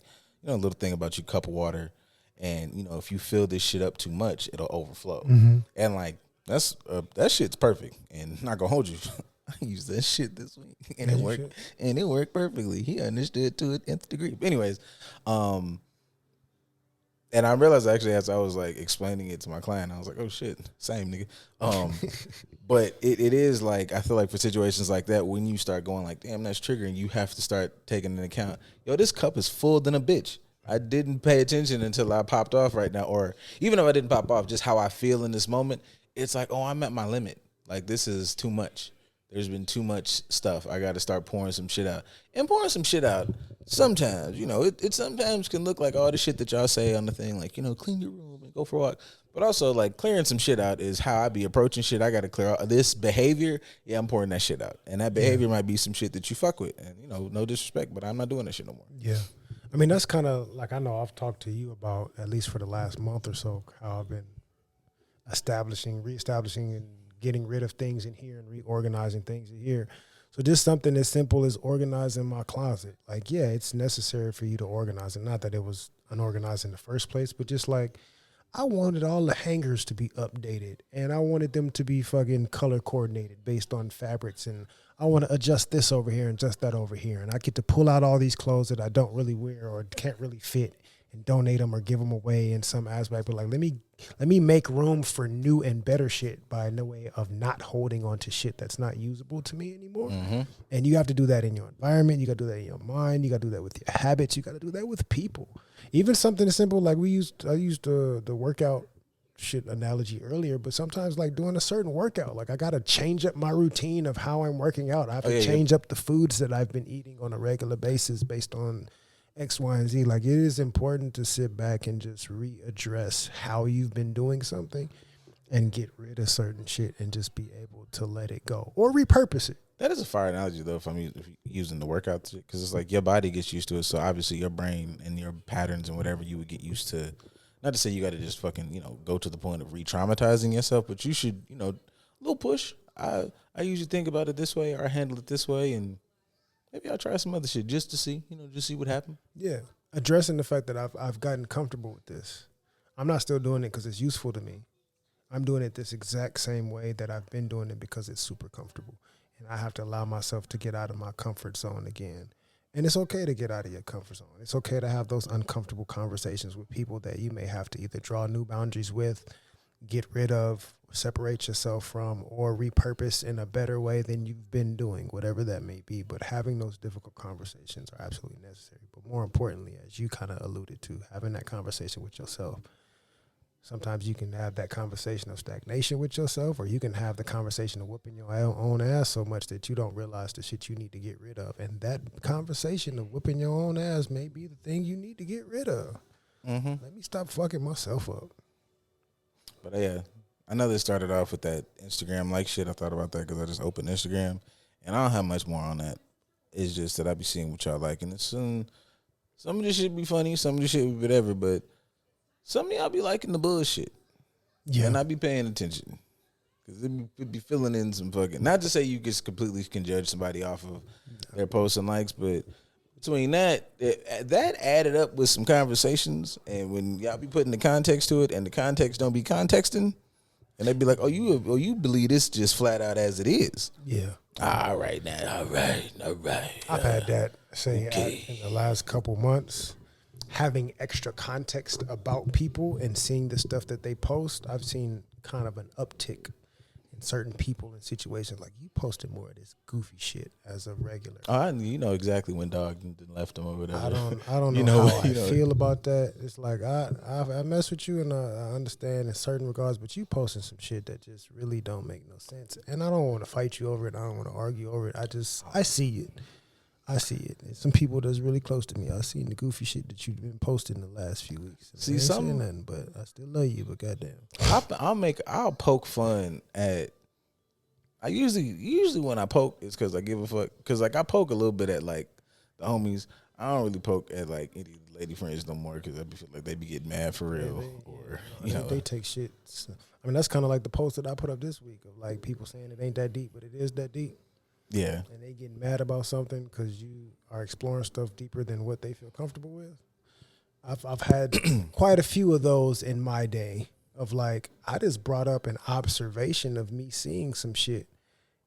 a little thing about you cup of water. And, if you fill this shit up too much, it'll overflow. Mm-hmm. And like, that shit's perfect. And not gonna hold you. I used that shit this week, and Yeah, it you worked. should. And it worked perfectly. He understood to an nth degree. But anyways, and I realized actually as I was like explaining it to my client, I was like, "Oh shit, same nigga." But it is like I feel like for situations like that, when you start going like, "Damn, that's triggering," you have to start taking into account. Yo, this cup is full than a bitch. I didn't pay attention until I popped off right now, or even if I didn't pop off, just how I feel in this moment. It's like, oh, I'm at my limit. Like this is too much. There's been too much stuff. I got to start pouring some shit out. And pouring some shit out, sometimes, it sometimes can look like all the shit that y'all say on the thing, like, clean your room and go for a walk. But also, like, clearing some shit out is how I be approaching shit. I got to clear out this behavior. Yeah, I'm pouring that shit out. And that behavior might be some shit that you fuck with. And, no disrespect, but I'm not doing that shit no more. Yeah. I mean, that's kind of like I know I've talked to you about, at least for the last month or so, how I've been reestablishing and getting rid of things in here and reorganizing things in here. So just something as simple as organizing my closet. Like, yeah, it's necessary for you to organize it. Not that it was unorganized in the first place, but just like I wanted all the hangers to be updated and I wanted them to be fucking color coordinated based on fabrics, and I want to adjust this over here and adjust that over here. And I get to pull out all these clothes that I don't really wear or can't really fit and donate them or give them away in some aspect. But like, let me make room for new and better shit by no way of not holding on to shit that's not usable to me anymore. Mm-hmm. And you have to do that in your environment. You got to do that in your mind. You got to do that with your habits. You got to do that with people. Even something as simple like I used the workout shit analogy earlier, but sometimes like doing a certain workout, like I got to change up my routine of how I'm working out. I have to change up the foods that I've been eating on a regular basis based on X, Y, and Z. Like, it is important to sit back and just readdress how you've been doing something and get rid of certain shit and just be able to let it go or repurpose it. That is a fire analogy, though, if I'm using the workout, because it's like your body gets used to it. So obviously your brain and your patterns and whatever you would get used to. Not to say you got to just fucking, go to the point of re-traumatizing yourself, but you should, a little push. I usually think about it this way or I handle it this way, and maybe I'll try some other shit just to see, just see what happens. Yeah. Addressing the fact that I've gotten comfortable with this. I'm not still doing it because it's useful to me. I'm doing it this exact same way that I've been doing it because it's super comfortable. And I have to allow myself to get out of my comfort zone again. And it's okay to get out of your comfort zone. It's okay to have those uncomfortable conversations with people that you may have to either draw new boundaries with, get rid of, separate yourself from, or repurpose in a better way than you've been doing, whatever that may be. But having those difficult conversations are absolutely necessary. But more importantly, as you kind of alluded to, having that conversation with yourself. Sometimes you can have that conversation of stagnation with yourself, or you can have the conversation of whooping your own ass so much that you don't realize the shit you need to get rid of. And that conversation of whooping your own ass may be the thing you need to get rid of. Mm-hmm. Let me stop fucking myself up. But yeah, I know they started off with that Instagram like shit. I thought about that because I just opened Instagram, and I don't have much more on that. It's just that I be seeing what y'all like, and it's some of this shit be funny, some of this shit be whatever, but some of y'all be liking the bullshit. Yeah. And I be paying attention. Because it be filling in some fucking... Not to say you just completely can judge somebody off of their posts and likes, but between that added up with some conversations, and when y'all be putting the context to it, and the context don't be contexting, and they be like, you believe this just flat out as it is. Yeah. All right now. All right. I've had that say okay. in the last couple months. Having extra context about people and seeing the stuff that they post, I've seen kind of an uptick in certain people and situations. Like, you posted more of this goofy shit as a regular. Oh, you know exactly when dog left them over there. I don't know how I feel about that. It's like I mess with you and I understand in certain regards, but you posting some shit that just really don't make no sense. And I don't want to fight you over it. I don't want to argue over it. I see it. I see it. It's some people that's really close to me. I seen the goofy shit that you've been posting the last few weeks. See, I ain't saying nothing, but I still love you. But goddamn, I'll poke fun at. I usually when I poke, it's because I give a fuck. Because like I poke a little bit at like the homies. I don't really poke at like any lady friends no more because I feel like they be getting mad for real, they take shit. I mean, that's kind of like the post that I put up this week of like people saying it ain't that deep, but it is that deep. Yeah. And they getting mad about something because you are exploring stuff deeper than what they feel comfortable with. I've had quite a few of those in my day of like, I just brought up an observation of me seeing some shit.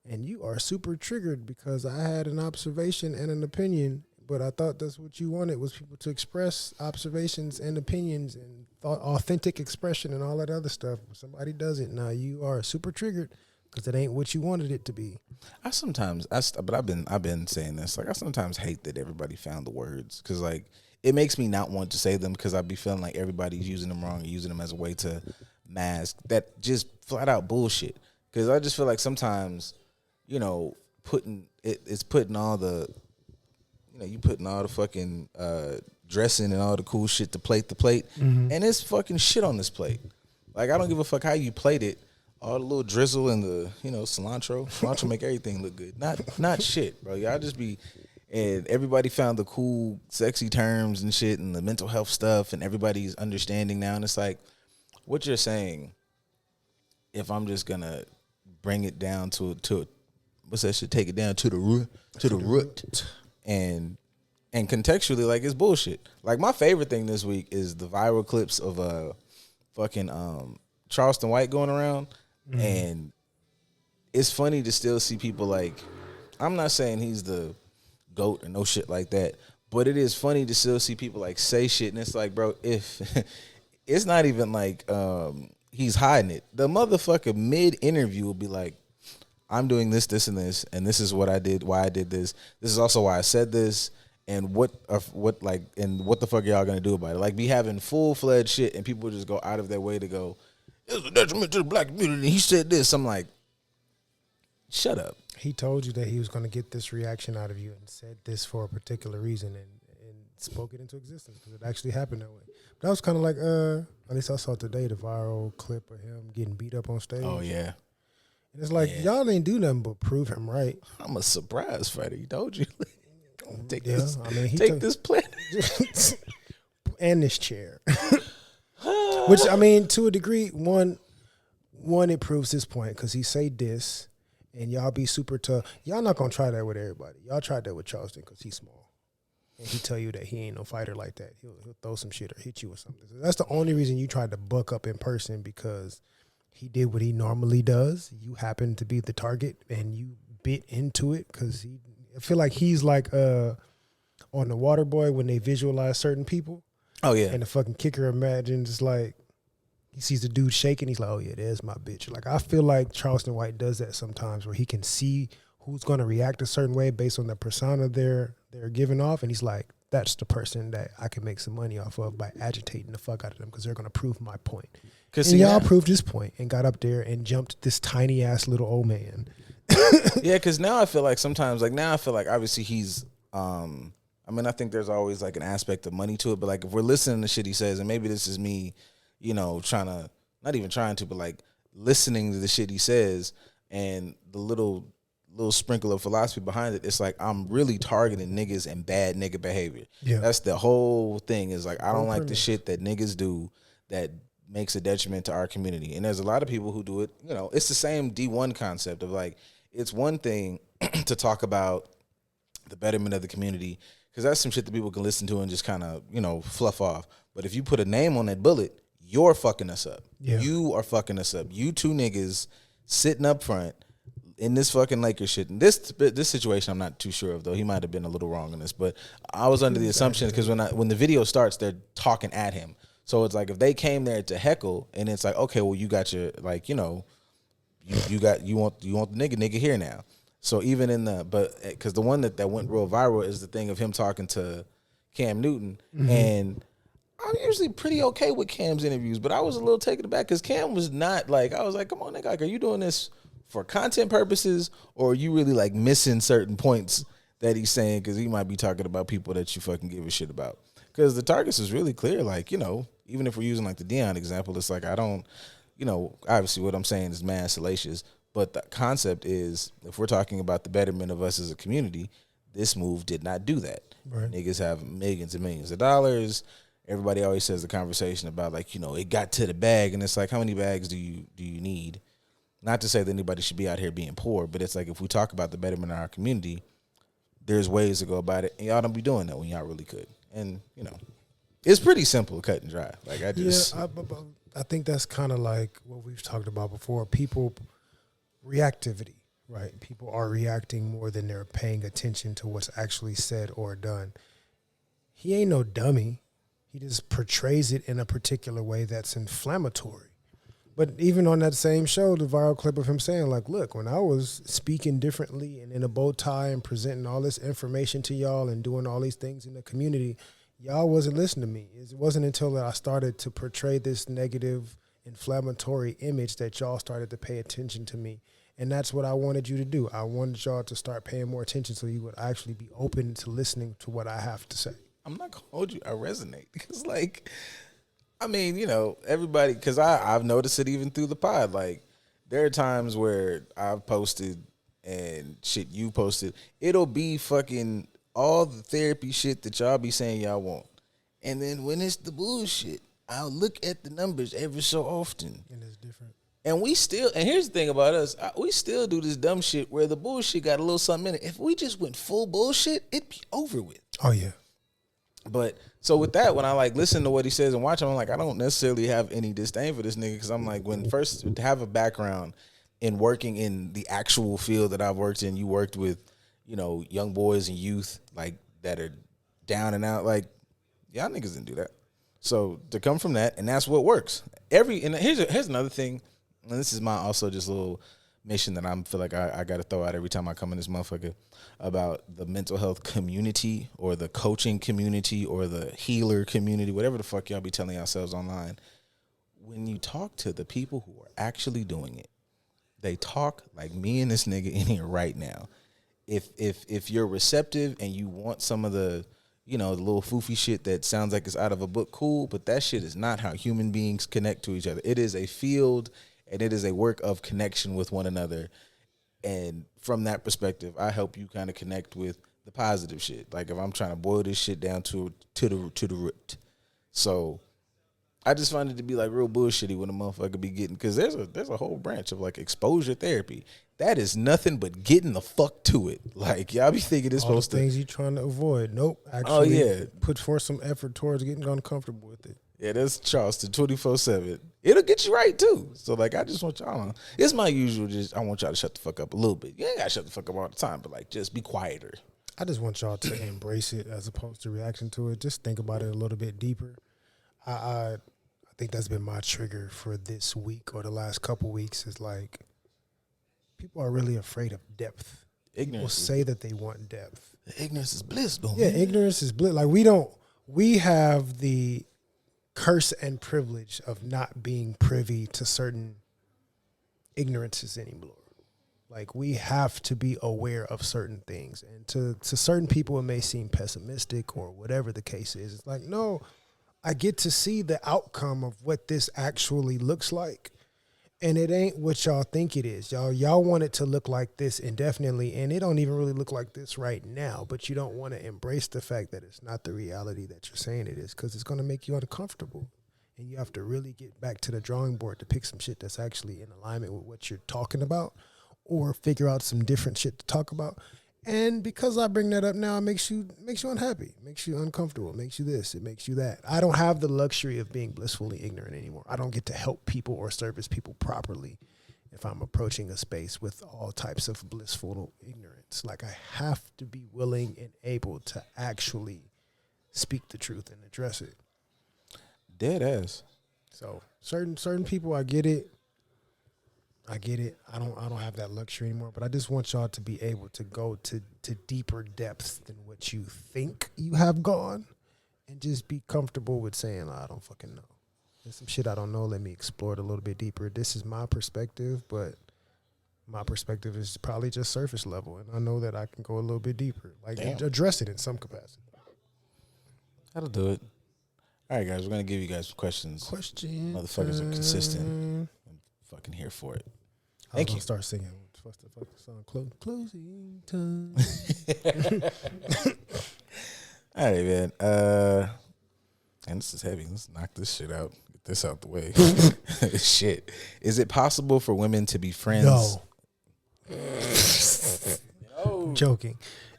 and you are super triggered because I had an observation and an opinion, but I thought that's what you wanted was people to express observations and opinions and authentic expression and all that other stuff. Somebody does it now, you are super triggered because it ain't what you wanted it to be. But I've been saying this. Like I sometimes hate that everybody found the words because like it makes me not want to say them because I be feeling like everybody's using them wrong and using them as a way to mask that just flat out bullshit. Because I just feel like sometimes, you know, it's putting all the, you know, you putting all the fucking dressing and all the cool shit to plate the plate, and it's fucking shit on this plate. Like I don't give a fuck how you plate it. All the little drizzle and the, you know, cilantro make everything look good. Not shit, bro. Y'all just be, and everybody found the cool, sexy terms and shit and the mental health stuff, and everybody's understanding now. And it's like, what you're saying, if I'm just gonna bring it down to what's that shit? Take it down to the root, and contextually, like it's bullshit. Like my favorite thing this week is the viral clips of fucking Charleston White going around, and it's funny to still see people like. I'm not saying he's the GOAT or no shit like that, but it is funny to still see people like say shit, and it's like, bro, if it's not even like he's hiding it. The motherfucker mid interview will be like, I'm doing this, this, and this, and this is what I did, why I did this. This is also why I said this, and what the fuck are y'all gonna do about it? Like be having full fledged shit, and people just go out of their way to go, it's a detriment to the black community. He said this. I'm like, shut up. He told you that he was going to get this reaction out of you and said this for a particular reason and spoke it into existence because it actually happened that way. But I was kind of like, at least I saw today the viral clip of him getting beat up on stage. Oh, yeah. And it's like, y'all ain't do nothing but prove him right. I'm a surprise, Freddie. He told you. Take this planet. And this chair. Which, I mean, to a degree, one it proves his point because he say this. And y'all be super tough. Y'all not gonna try that with everybody. Y'all tried that with Charleston because he's small, and he tell you that he ain't no fighter like that. He'll throw some shit or hit you or something. So that's the only reason you tried to buck up in person because he did what he normally does. You happened to be the target, and you bit into it because I feel like he's like on the Waterboy when they visualize certain people. Oh yeah, and the fucking kicker imagines like. He sees the dude shaking. He's like, oh, yeah, there's my bitch. Like, I feel like Charleston White does that sometimes where he can see who's going to react a certain way based on the persona they're giving off. And he's like, that's the person that I can make some money off of by agitating the fuck out of them because they're going to prove my point. And y'all proved his point and got up there and jumped this tiny-ass little old man. Yeah, because now I feel like sometimes, like now I feel like obviously he's, I mean, I think there's always like an aspect of money to it. But like if we're listening to shit he says, and maybe this is me, you know, not even trying to, but like listening to the shit he says and the little sprinkle of philosophy behind it, it's like I'm really targeting niggas and bad nigga behavior. Yeah. That's the whole thing is like I don't like the shit that niggas do that makes a detriment to our community. And there's a lot of people who do it, you know, it's the same D1 concept of like, it's one thing to talk about the betterment of the community because that's some shit that people can listen to and just kind of, you know, fluff off. But if you put a name on that bullet, you're fucking us up. Yeah. You are fucking us up. You two niggas sitting up front in this fucking Lakers shit. And this situation, I'm not too sure of though. He might have been a little wrong in this, but I was under the assumption because when the video starts, they're talking at him. So it's like if they came there to heckle, and it's like, okay, well you got your like, you know, you want the nigga here now. So even in because the one that went real viral is the thing of him talking to Cam Newton and. I'm usually pretty okay with Cam's interviews, but I was a little taken aback because Cam was not like, I was like, come on, nigga, like, are you doing this for content purposes or are you really like missing certain points that he's saying because he might be talking about people that you fucking give a shit about? Because the targets is really clear, like, you know, even if we're using like the Deion example, it's like I don't, you know, obviously what I'm saying is mad salacious, but the concept is if we're talking about the betterment of us as a community, this move did not do that. Right. Niggas have millions and millions of dollars. Everybody always says the conversation about like, you know, it got to the bag and it's like, how many bags do you need? Not to say that anybody should be out here being poor, but it's like if we talk about the betterment of our community, there's ways to go about it. And y'all don't be doing that when y'all really could. And, you know, it's pretty simple, cut and dry. Like I just I think that's kind of like what we've talked about before. People reactivity, Right. People are reacting more than they're paying attention to what's actually said or done. He ain't no dummy. He just portrays it in a particular way that's inflammatory. But even on that same show, the viral clip of him saying, like, look, when I was speaking differently and in a bow tie and presenting all this information to y'all and doing all these things in the community, y'all wasn't listening to me. It wasn't until I started to portray this negative, inflammatory image that y'all started to pay attention to me. And that's what I wanted you to do. I wanted y'all to start paying more attention so you would actually be open to listening to what I have to say. I'm not gonna hold you. I resonate because, like, I mean, you know, everybody. Because I've noticed it even through the pod. Like, there are times where I've posted and shit you posted. It'll be fucking all the therapy shit that y'all be saying y'all want, and then when it's the bullshit, I'll look at the numbers every so often, And it's different. and we still. And here's the thing about us: we still do this dumb shit where the bullshit got a little something in it. If we just went full bullshit, it'd be over with. Oh, yeah. But so with that, when I like listen to what he says and watch him, I'm like, I don't necessarily have any disdain for this nigga because I'm like, when first to have a background in working in the actual field that I've worked in, you worked with, you know, young boys and youth like that are down and out. Like, y'all niggas didn't do that. So to come from that, and that's what works. And here's another thing, and this is my also just little mission that I feel like I got to throw out every time I come in this motherfucker about the mental health community or the coaching community or the healer community, whatever the fuck y'all be telling yourselves online. When you talk to the people who are actually doing it, they talk like me and this nigga in here right now. If you're receptive and you want some of the, you know, the little foofy shit that sounds like it's out of a book, cool, but that shit is not how human beings connect to each other. It is a field and it is a work of connection with one another. And from that perspective, I help you kind of connect with the positive shit. Like if I'm trying to boil this shit down to the root. So I just find it to be like real bullshitty when a motherfucker be getting, because there's a whole branch of like exposure therapy. That is nothing but getting the fuck to it. Like y'all be thinking it's All the supposed to. things you trying to avoid. Nope. Actually, yeah. put forth some effort towards getting uncomfortable with it. Yeah, that's Charleston 24/7. It'll get you right too. So like, I just want y'all. I don't know. It's my usual. Just I want y'all to shut the fuck up a little bit. You ain't gotta shut the fuck up all the time, but like, just be quieter. I just want y'all to embrace it as opposed to reaction to it. Just think about it a little bit deeper. I think that's been my trigger for this week or the last couple weeks is like people are really afraid of depth. People Ignorance. say that they want depth. Ignorance is bliss, though. Yeah, ignorance is bliss. Like we have the curse and privilege of not being privy to certain ignorances anymore. Like we have to be aware of certain things, and to certain people it may seem pessimistic or whatever the case is. It's like, no, I get to see the outcome of what this actually looks like, and it ain't what y'all think it is. Y'all want it to look like this indefinitely, and it don't even really look like this right now, but you don't want to embrace the fact that it's not the reality that you're saying it is, because it's going to make you uncomfortable, and you have to really get back to the drawing board to pick some shit that's actually in alignment with what you're talking about, or figure out some different shit to talk about. And because I bring that up now, it makes you unhappy, makes you uncomfortable, it makes you this, it makes you that. I don't have the luxury of being blissfully ignorant anymore. I don't get to help people or service people properly if I'm approaching a space with all types of blissful ignorance. Like I have to be willing and able to actually speak the truth and address it. Dead ass. So certain people, I get it. I don't have that luxury anymore, but I just want y'all to be able to go to deeper depths than what you think you have gone, and just be comfortable with saying, I don't fucking know. There's some shit I don't know. Let me explore it a little bit deeper. This is my perspective, but my perspective is probably just surface level, and I know that I can go a little bit deeper, like address it in some capacity. That'll do it. All right, guys, we're gonna give you guys questions. Motherfuckers are consistent. I'm fucking here for it. Thank you. Start singing. What's the fucking song? Closing time. All right, man. And this is heavy. Let's knock this shit out. Get this out the way. Shit. Is it possible for women to be friends? No. Joking.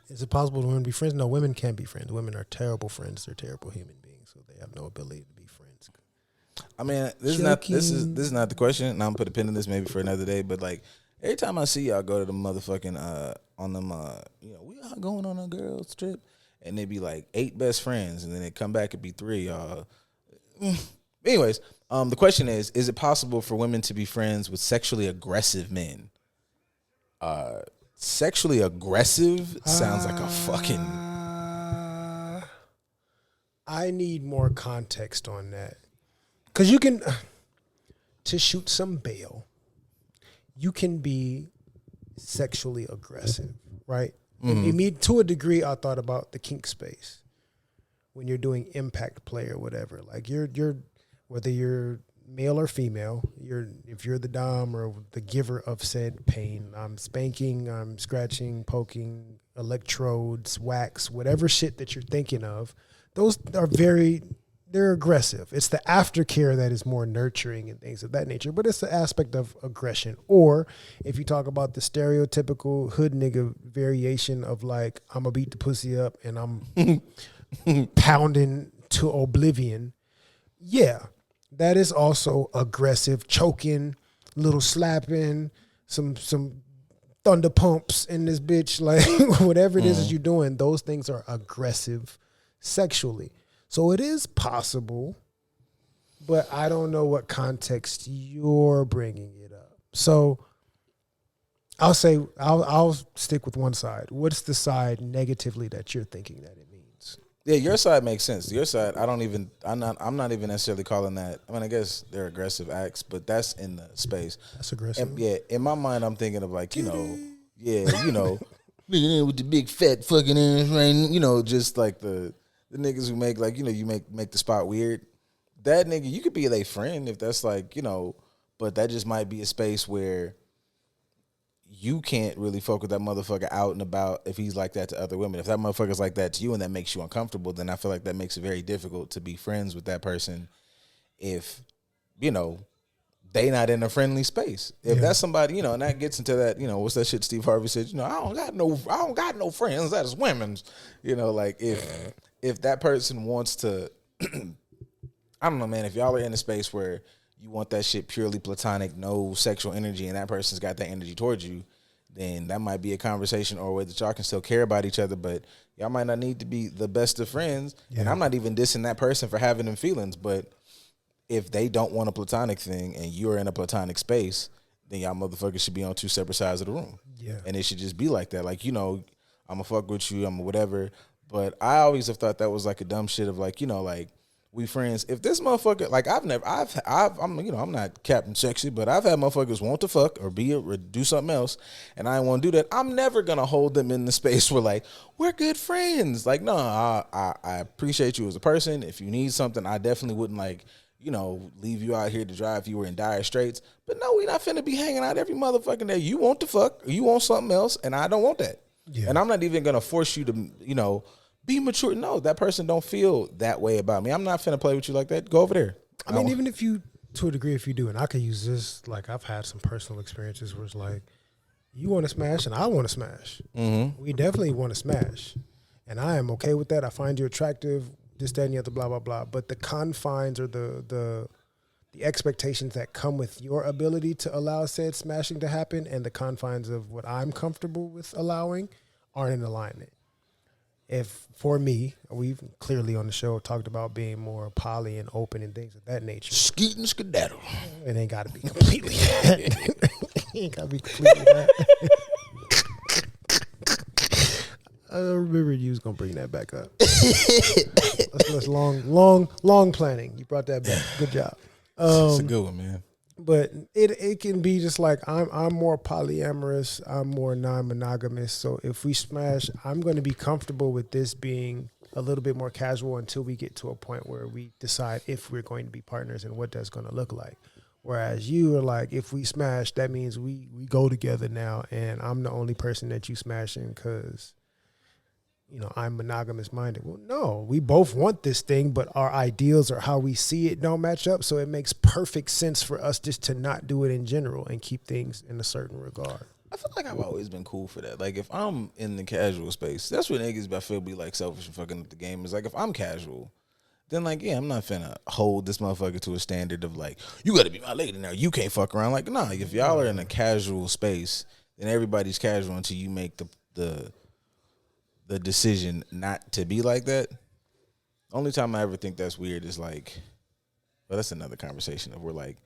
Is it possible for women to be friends? No, women can't be friends. Women are terrible friends. They're terrible human beings, so they have no ability to be friends. I mean, this is not the question, and I'm gonna put a pin in this maybe for another day. But like, Every time I see y'all go to the motherfucking on them we all going on a girls trip, and they be like 8 best friends, and then they come back and be 3 y'all. Anyways, the question is it possible for women to be friends with sexually aggressive men? Sexually aggressive sounds like a fucking. I need more context on that. Because you can, to shoot some bail, you can be sexually aggressive, right? To a degree, I thought about the kink space. When you're doing impact play or whatever, like you're whether you're male or female, if you're the dom or the giver of said pain, I'm spanking, I'm scratching, poking, electrodes, wax, whatever shit that you're thinking of, those are they're aggressive. It's the aftercare that is more nurturing and things of that nature, but it's the aspect of aggression. Or if you talk about the stereotypical hood nigga variation of like, I'm gonna beat the pussy up and I'm pounding to oblivion. Yeah, that is also aggressive, choking, little slapping, some thunder pumps in this bitch, like whatever it is that you're doing, those things are aggressive sexually. So it is possible, but I don't know what context you're bringing it up. So I'll say I'll stick with one side. What's the side negatively that you're thinking that it means? Yeah, your side makes sense. Your side, I'm not even necessarily calling that. I mean, I guess they're aggressive acts, but that's in the space. That's aggressive. And, yeah, in my mind, I'm thinking of like, nigga with the big fat fucking ass, right? Just like the niggas who make like, you make the spot weird. That nigga, you could be their friend if that's like, but that just might be a space where you can't really fuck with that motherfucker out and about if he's like that to other women. If that motherfucker's like that to you and that makes you uncomfortable, then I feel like that makes it very difficult to be friends with that person if, they not in a friendly space. If that's somebody, and that gets into that, what's that shit Steve Harvey said, I don't got no friends, that is women's. Like if that person wants to I don't know, man, if y'all are in a space where you want that shit purely platonic, no sexual energy, and that person's got that energy towards you, then that might be a conversation or a way that y'all can still care about each other, but y'all might not need to be the best of friends. Yeah. And I'm not even dissing that person for having them feelings, but if they don't want a platonic thing and you're in a platonic space, then y'all motherfuckers should be on 2 separate sides of the room. Yeah. And it should just be like that. Like, I'm going to fuck with you, I'm whatever. But I always have thought that was like a dumb shit of like, like, we friends. If this motherfucker, like I'm not Captain Sexy, but I've had motherfuckers want to fuck or do something else, and I want to do that. I'm never gonna hold them in the space where like we're good friends. Like, no, I appreciate you as a person. If you need something, I definitely wouldn't like leave you out here to dry if you were in dire straits. But no, we not finna be hanging out every motherfucking day. You want to fuck, or you want something else, and I don't want that. Yeah. And I'm not even gonna force you to be mature. No, that person don't feel that way about me. I'm not finna play with you like that. Go over there. I mean, even if you, to a degree, if you do, and I could use this, like I've had some personal experiences where it's like, you want to smash and I want to smash. Mm-hmm. We definitely want to smash. And I am okay with that. I find you attractive, this, that, and the other, blah, blah, blah. But the confines or the expectations that come with your ability to allow said smashing to happen and the confines of what I'm comfortable with allowing aren't in alignment. If for me, we've clearly on the show talked about being more poly and open and things of that nature. Skeet and skedaddle. It ain't got to be completely that. It ain't got to be completely that. I remember you was gonna bring that back up. That's long planning. You brought that back. Good job. It's a good one, man. But it can be just like I'm more polyamorous, I'm more non-monogamous. So if we smash, I'm going to be comfortable with this being a little bit more casual until we get to a point where we decide if we're going to be partners and what that's going to look like. Whereas you are like, if we smash, that means we go together now, and I'm the only person that you smashing because I'm monogamous minded. Well, no, we both want this thing, but our ideals or how we see it don't match up. So it makes perfect sense for us just to not do it in general and keep things in a certain regard. I feel like I've always been cool for that. Like if I'm in the casual space, that's what niggas I feel be like selfish and fucking up the game. Is like if I'm casual, then like, yeah, I'm not finna hold this motherfucker to a standard of like, you gotta be my lady now. You can't fuck around. Like, nah, if y'all are in a casual space, then everybody's casual until you make the decision not to be like that. Only time I ever think that's weird is like, well, that's another conversation of where like,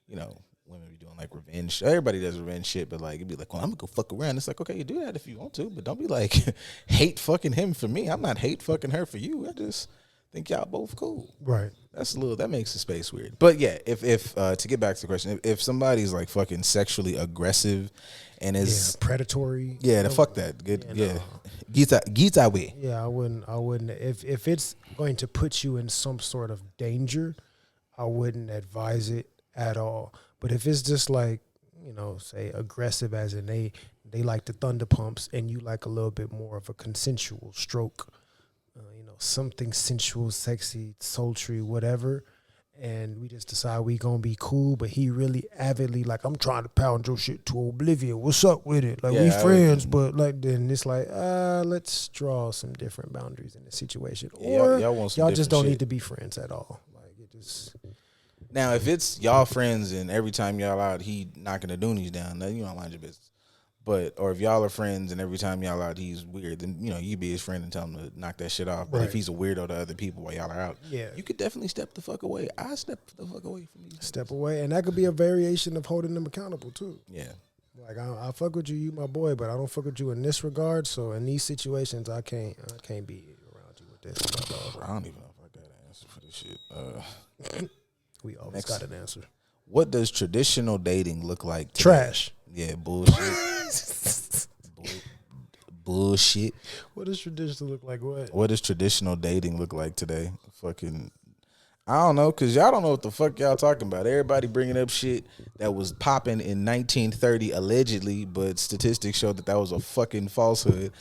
you know, women be doing like revenge. Everybody does revenge shit, but like it'd be like, well, I'm gonna go fuck around. It's like, okay, you do that if you want to, but don't be like hate fucking him for me. I'm not hate fucking her for you. I just think y'all both cool. Right. That makes the space weird. But yeah, if to get back to the question, if somebody's like fucking sexually aggressive and is predatory. yeah, then fuck that. Good, yeah. Get away. Yeah, I wouldn't. If it's going to put you in some sort of danger, I wouldn't advise it at all. But if it's just like, you know, say aggressive as in they like the thunder pumps and you like a little bit more of a consensual stroke, you know, something sensual, sexy, sultry, whatever, and we just decide we gonna be cool, but he really avidly like, I'm trying to pound your shit to oblivion. What's up with it? Like, we friends, but like, then it's like, let's draw some different boundaries in the situation. Or y'all just don't need to be friends at all. Like, it just... Now, if it's y'all friends and every time y'all out, he knocking the doonies down, then you don't mind your business. But, or if y'all are friends and every time y'all out, he's weird, then, you know, you be his friend and tell him to knock that shit off. But if he's a weirdo to other people while y'all are out, you could definitely step the fuck away. I step the fuck away from you. Step away. And that could be a variation of holding them accountable, too. Yeah. Like, I fuck with you my boy, but I don't fuck with you in this regard. So in these situations, I can't be around you with this. I don't even know if I got an answer for this shit. We always got an answer. What does traditional dating look like today? Trash. Yeah, bullshit. Bullshit. What does traditional look like? What does traditional dating look like today? Fucking, I don't know, because y'all don't know what the fuck y'all talking about. Everybody bringing up shit that was popping in 1930 allegedly, but statistics show that was a fucking falsehood.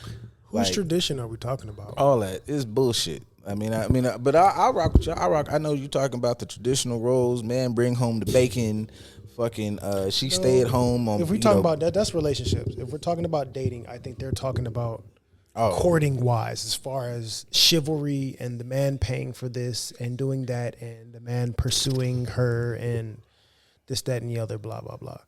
Whose tradition are we talking about? All that is bullshit. But I rock with y'all. I know you talking about the traditional roles. Man, bring home the bacon. Fucking, she stay at home. If we talking about that, that's relationships. If we're talking about dating, I think they're talking about courting wise, as far as chivalry and the man paying for this and doing that, and the man pursuing her and this, that, and the other, blah blah blah.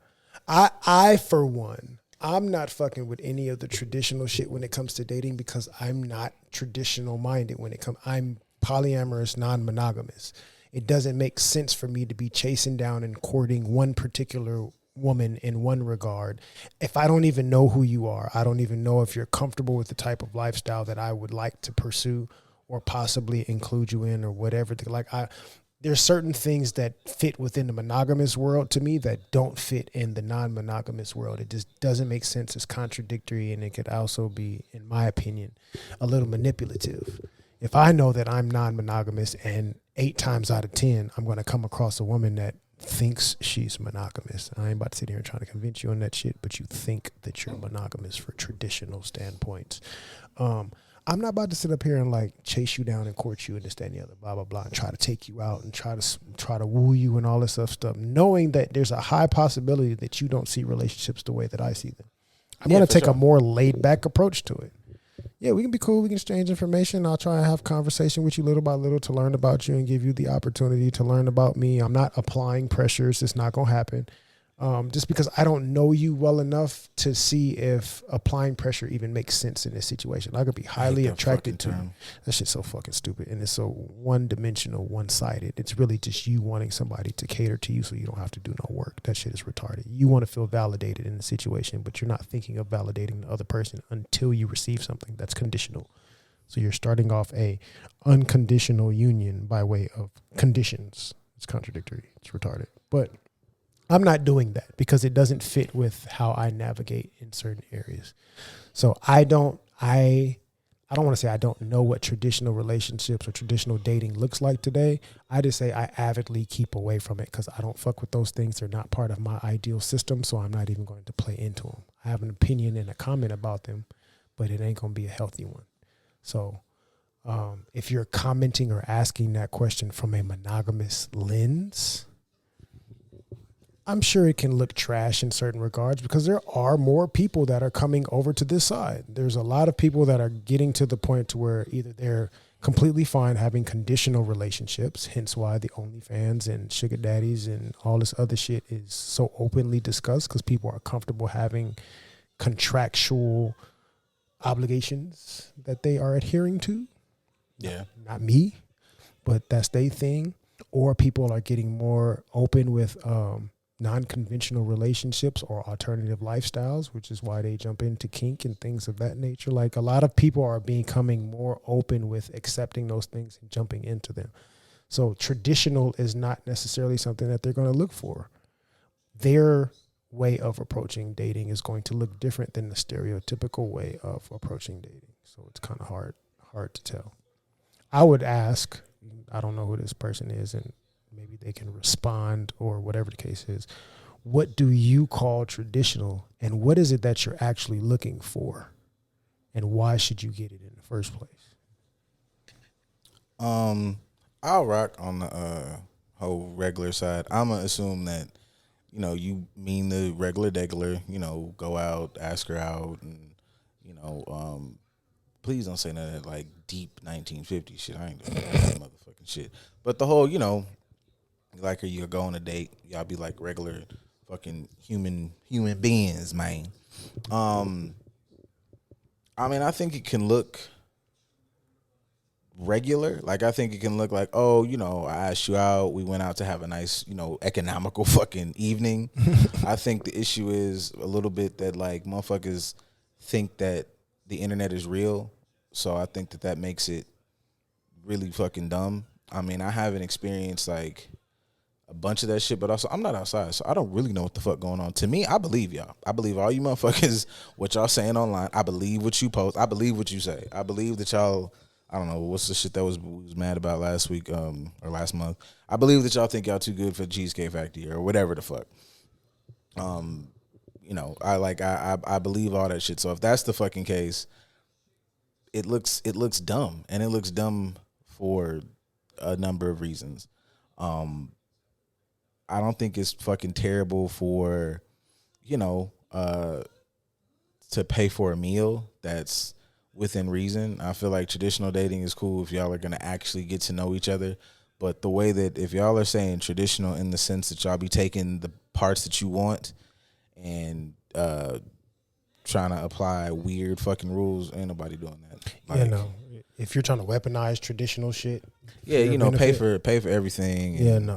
I for one, I'm not fucking with any of the traditional shit when it comes to dating because I'm not traditional minded when it comes. I'm polyamorous, non-monogamous. It doesn't make sense for me to be chasing down and courting one particular woman in one regard if I don't even know who you are. I don't even know if you're comfortable with the type of lifestyle that I would like to pursue or possibly include you in or whatever. There's certain things that fit within the monogamous world to me that don't fit in the non-monogamous world. It just doesn't make sense. It's contradictory, and it could also be, in my opinion, a little manipulative. If I know that I'm non-monogamous and 8 times out of 10, I'm going to come across a woman that thinks she's monogamous. I ain't about to sit here and try to convince you on that shit, but you think that you're monogamous for traditional standpoints. I'm not about to sit up here and like chase you down and court you and this, that, and the other, blah, blah, blah, and try to take you out and try to woo you and all this stuff, knowing that there's a high possibility that you don't see relationships the way that I see them. I'm going to take a more laid back approach to it. Yeah, we can be cool. We can exchange information. I'll try and have conversation with you little by little to learn about you and give you the opportunity to learn about me. I'm not applying pressures. It's not going to happen. Just because I don't know you well enough to see if applying pressure even makes sense in this situation. I could be highly attracted to you. That shit's so fucking stupid. And it's so one-dimensional, one-sided. It's really just you wanting somebody to cater to you so you don't have to do no work. That shit is retarded. You want to feel validated in the situation, but you're not thinking of validating the other person until you receive something that's conditional. So you're starting off a unconditional union by way of conditions. It's contradictory. It's retarded. But I'm not doing that because it doesn't fit with how I navigate in certain areas. So I don't want to say I don't know what traditional relationships or traditional dating looks like today. I just say I avidly keep away from it because I don't fuck with those things. They're not part of my ideal system, so I'm not even going to play into them. I have an opinion and a comment about them, but it ain't going to be a healthy one. So if you're commenting or asking that question from a monogamous lens, I'm sure it can look trash in certain regards because there are more people that are coming over to this side. There's a lot of people that are getting to the point to where either they're completely fine having conditional relationships, hence why the OnlyFans and sugar daddies and all this other shit is so openly discussed because people are comfortable having contractual obligations that they are adhering to. Yeah. Not me, but that's their thing. Or people are getting more open with non-conventional relationships or alternative lifestyles, which is why they jump into kink and things of that nature. Like a lot of people are becoming more open with accepting those things and jumping into them. So traditional is not necessarily something that they're going to look for. Their way of approaching dating is going to look different than the stereotypical way of approaching dating. So it's kind of hard to tell. I would ask, I don't know who this person is, and maybe they can respond or whatever the case is. What do you call traditional, and what is it that you're actually looking for, and why should you get it in the first place? I'll rock on the whole regular side. I'm gonna assume that you mean the regular degular. Go out, ask her out, and please don't say none of that like deep 1950s shit. I ain't doing that motherfucking shit. But the whole, you like her, you go on a date, y'all be like regular fucking human beings, man. I mean, I think it can look regular. Like, I think it can look like, oh, I asked you out, we went out to have a nice, economical fucking evening. I think the issue is a little bit that, like, motherfuckers think that the internet is real. So I think that makes it really fucking dumb. I mean, I haven't experienced, like, a bunch of that shit, but also I'm not outside, so I don't really know what the fuck going on. To me, I believe y'all. I believe all you motherfuckers, what y'all saying online. I believe what you post. I believe what you say. I believe that y'all, I don't know, what's the shit that we was mad about last week or last month. I believe that y'all think y'all too good for Cheesecake Factory or whatever the fuck. I believe all that shit. So if that's the fucking case, it looks dumb, and it looks dumb for a number of reasons. I don't think it's fucking terrible for, to pay for a meal that's within reason. I feel like traditional dating is cool if y'all are going to actually get to know each other. But the way that if y'all are saying traditional in the sense that y'all be taking the parts that you want and trying to apply weird fucking rules, ain't nobody doing that. Like, if you're trying to weaponize traditional shit, yeah, pay for everything. And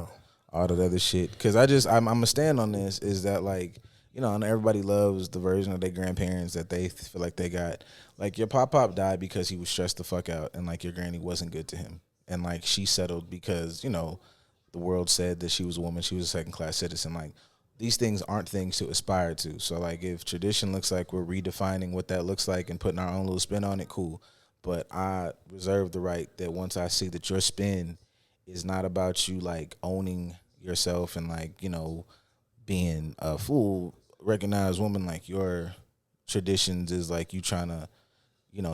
all that other shit. Because I'm going to stand on this is that, like, and everybody loves the version of their grandparents that they feel like they got. Like, your pop died because he was stressed the fuck out, and, like, your granny wasn't good to him. And, like, she settled because, the world said that she was a woman, she was a second-class citizen. Like, these things aren't things to aspire to. So, like, if tradition looks like we're redefining what that looks like and putting our own little spin on it, cool. But I reserve the right that once I see that your spin is not about you, like, owning yourself and, like, being a full recognized woman, like, your traditions is like you trying to,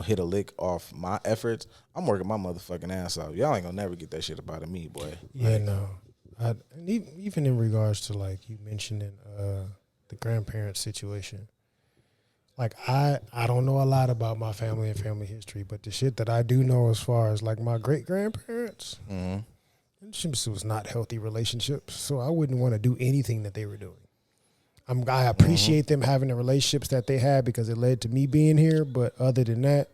hit a lick off my efforts. I'm working my motherfucking ass off. Y'all ain't gonna never get that shit up out of me, boy. Yeah, no. Even in regards to, like, you mentioning the grandparent situation, like, I don't know a lot about my family and family history, but the shit that I do know as far as, like, my great grandparents, it was not healthy relationships, so I wouldn't want to do anything that they were doing. I appreciate them having the relationships that they had because it led to me being here, but other than that,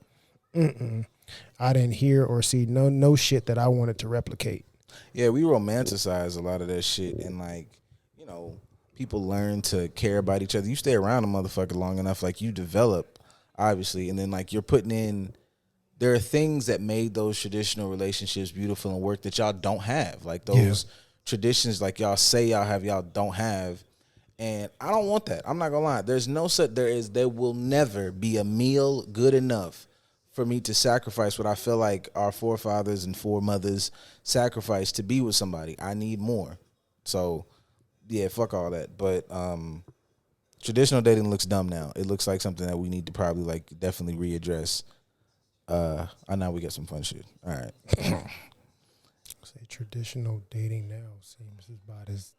I didn't hear or see no shit that I wanted to replicate. Yeah, we romanticize a lot of that shit, and, like, people learn to care about each other. You stay around a motherfucker long enough, like, you develop, obviously, and then, like, you're putting in. There are things that made those traditional relationships beautiful and work that y'all don't have. Like, those traditions, like, y'all say y'all have, y'all don't have. And I don't want that. I'm not gonna lie. There will never be a meal good enough for me to sacrifice what I feel like our forefathers and foremothers sacrificed to be with somebody. I need more. So, yeah, fuck all that. But traditional dating looks dumb now. It looks like something that we need to probably, like, definitely readdress. I know we got some fun shit. All right. Say traditional dating now seems about as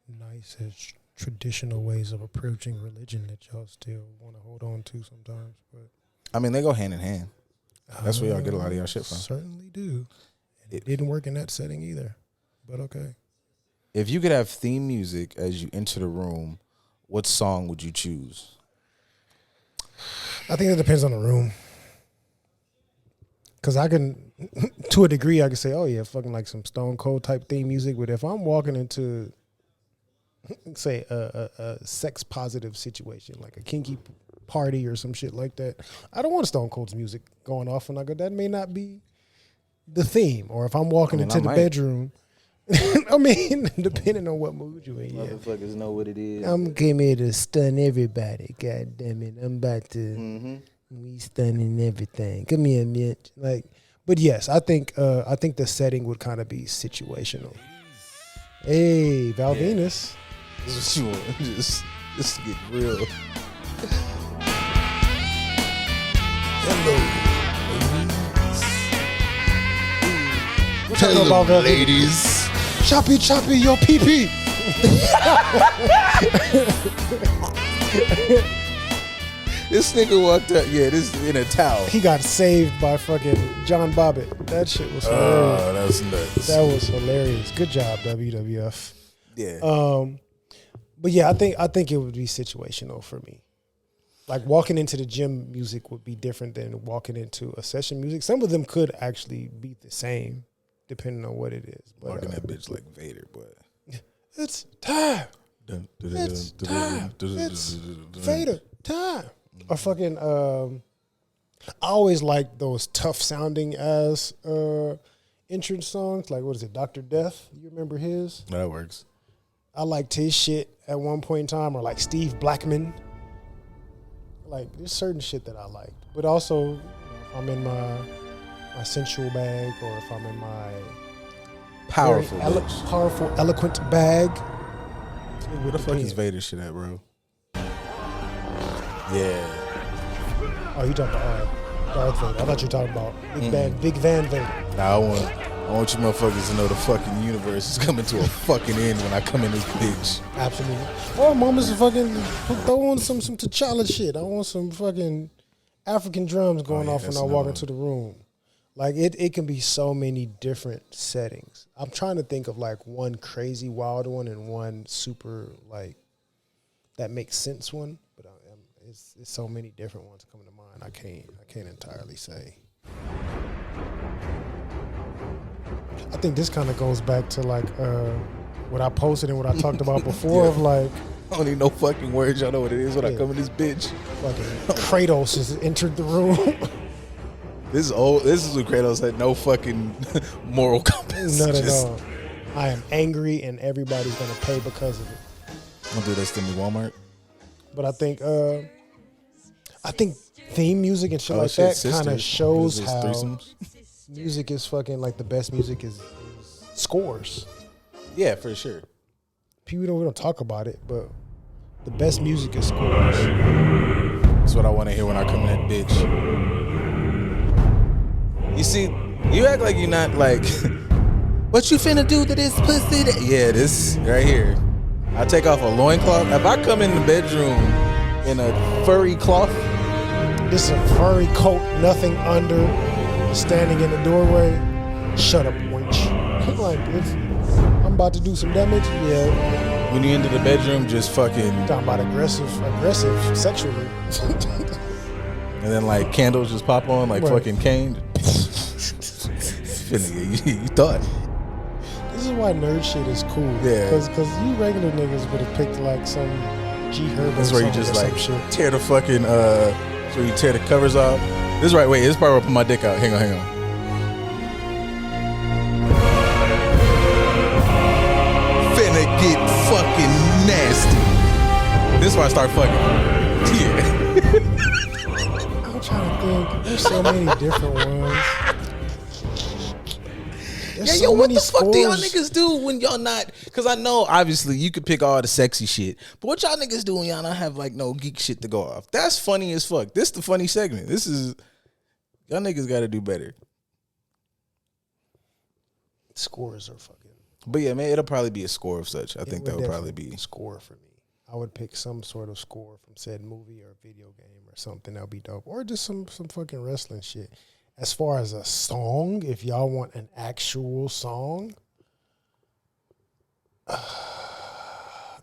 nice as traditional ways of approaching religion that y'all still want to hold on to sometimes. But I mean, they go hand in hand. That's where y'all get a lot of y'all shit from. Certainly do. And it didn't work in that setting either. But okay. If you could have theme music as you enter the room, what song would you choose? I think it depends on the room. Because I can, to a degree, I can say, oh, yeah, fucking like some Stone Cold type theme music. But if I'm walking into, say, a sex positive situation, like a kinky party or some shit like that, I don't want Stone Cold's music going off. And I go, that may not be the theme. Or if I'm walking into the bedroom, I mean, depending on what mood you in, yeah. Motherfuckers know what it is. I'm came here to stun everybody. God damn it. I'm about to we stunning everything. Come here, Mitch. Like, but yes, I think the setting would kind of be situational. Hey, Val Venus. This is what you want. Just get real. Hello. Hello, ladies. Choppy, your pee-pee. This nigga walked up, this in a towel. He got saved by fucking John Bobbitt. That shit was hilarious. Oh, that's nuts. That was hilarious. Good job, WWF. Yeah. But yeah, I think it would be situational for me. Like walking into the gym music would be different than walking into a session music. Some of them could actually be the same, depending on what it is. But Walking that bitch like Vader, but it's time. It's time. It's Vader time. Or fucking I always like those tough sounding ass entrance songs. Like what is it, Dr. Death? You remember his? That works. I liked his shit at one point in time, or like Steve Blackman. Like there's certain shit that I liked. But also if I'm in my sensual bag, or if I'm in my Powerful, powerful, eloquent bag. Where the fuck is Vader shit at, bro? Yeah. Oh, you talking about Darth Vader? I thought you were talking about Big Van Vader. Nah, I want you motherfuckers to know the fucking universe is coming to a fucking end when I come in this bitch. Absolutely. Or moments to fucking throw on some T'Challa shit. I want some fucking African drums going off when I walk into the room. Like it can be so many different settings. I'm trying to think of like one crazy wild one and one super like that makes sense one, but it's so many different ones coming to mind. I can't entirely say. I think this kind of goes back to like what I posted and what I talked about before of like I don't need no fucking words. Y'all know what it is when I come in this bitch. Fucking Kratos has entered the room. This is old. This is when Kratos had no fucking moral compass. None at all. I am angry and everybody's gonna pay because of it. Don't do this to me, Walmart. But I think theme music and shit like that kind of shows how music is fucking like the best music is scores. Yeah, for sure. We don't talk about it, but the best music is scores. That's what I want to hear when I come in that bitch. You see, you act like you're not like, what you finna do to this pussy? Yeah, this right here. I take off a loincloth. If I come in the bedroom in a furry cloth. This is a furry coat, nothing under, standing in the doorway. Shut up, wench. Like, I'm about to do some damage. Yeah. When you into the bedroom, just fucking. Talking about aggressive sexually. And then like candles just pop on like fucking Kane. You thought. This is why nerd shit is cool. Yeah. Because you regular niggas would have picked like some G Herbo. That's where you just like tear the fucking so you tear the covers off. This is right. Wait, this part where I put my dick out. Hang on. Finna get fucking nasty. This is where I start fucking. Yeah. I'm trying to think. There's so many different ones. Yeah, what the fuck do y'all niggas do when y'all not? Because I know, obviously, you could pick all the sexy shit. But what y'all niggas do when y'all not have, like, no geek shit to go off? That's funny as fuck. This the funny segment. This is... Y'all niggas got to do better. Scores are fucking... But yeah, man, it'll probably be a score of such. I think that would probably be... Score for me. I would pick some sort of score from said movie or video game or something that would be dope, or just some fucking wrestling shit. As far as a song, if y'all want an actual song,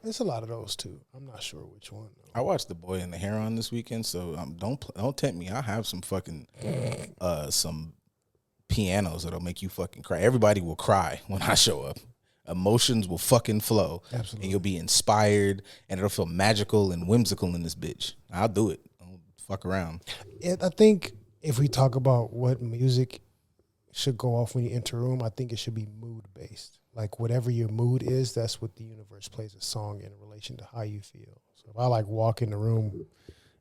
there's a lot of those too. I'm not sure which one. I watched The Boy and the Heron this weekend, so don't tempt me. I have some fucking some pianos that'll make you fucking cry. Everybody will cry when I show up. Emotions will fucking flow. Absolutely. And you'll be inspired, and it'll feel magical and whimsical in this bitch. I'll do it. I'll fuck around. I think if we talk about what music should go off when you enter a room, I think it should be mood based. Like whatever your mood is, that's what the universe plays a song in relation to how you feel. So if I like walk in the room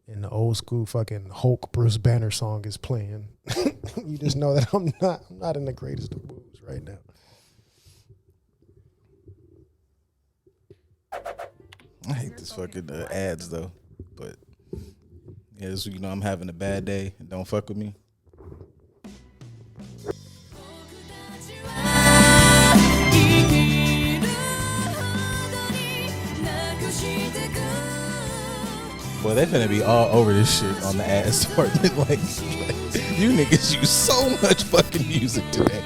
and the old school fucking Hulk Bruce Banner song is playing, you just know that I'm not in the greatest of moods right now. I hate this fucking ads though, but yeah, so, I'm having a bad day. Don't fuck with me. Well, they finna be all over this shit on the ads department. Like you niggas use so much fucking music today.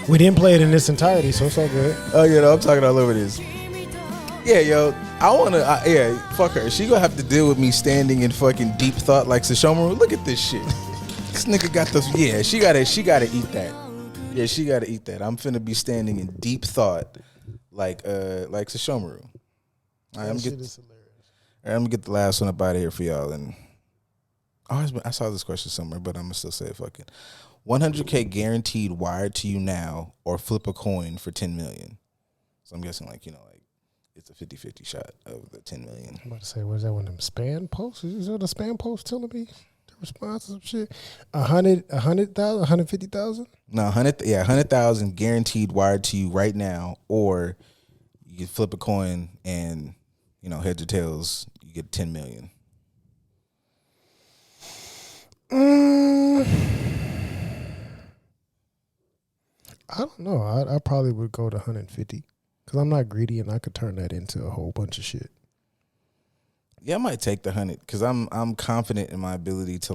We didn't play it in its entirety, so it's all good. Oh, I'm talking all over this. Yeah, yo, fuck her. She gonna have to deal with me standing in fucking deep thought like Sashomaru. Look at this shit. This nigga got this. Yeah, she gotta eat that. Yeah, she gotta eat that. I'm finna be standing in deep thought like Sashomaru. All right, I'm gonna get the last one up out of here for y'all. And I saw this question somewhere, but I'm gonna still say it. Fuck it. 100K guaranteed wired to you now, or flip a coin for 10 million. So I'm guessing it's a 50-50 shot of the 10 million. I'm about to say, was that one of them spam posts? Is it a spam post telling me the response of shit? 100,000, 150,000? No, 100,000 guaranteed wired to you right now, or you can flip a coin and heads or tails, you get 10 million. I don't know. I probably would go to 150 because I'm not greedy and I could turn that into a whole bunch of shit. Yeah, I might take the 100 because I'm confident in my ability to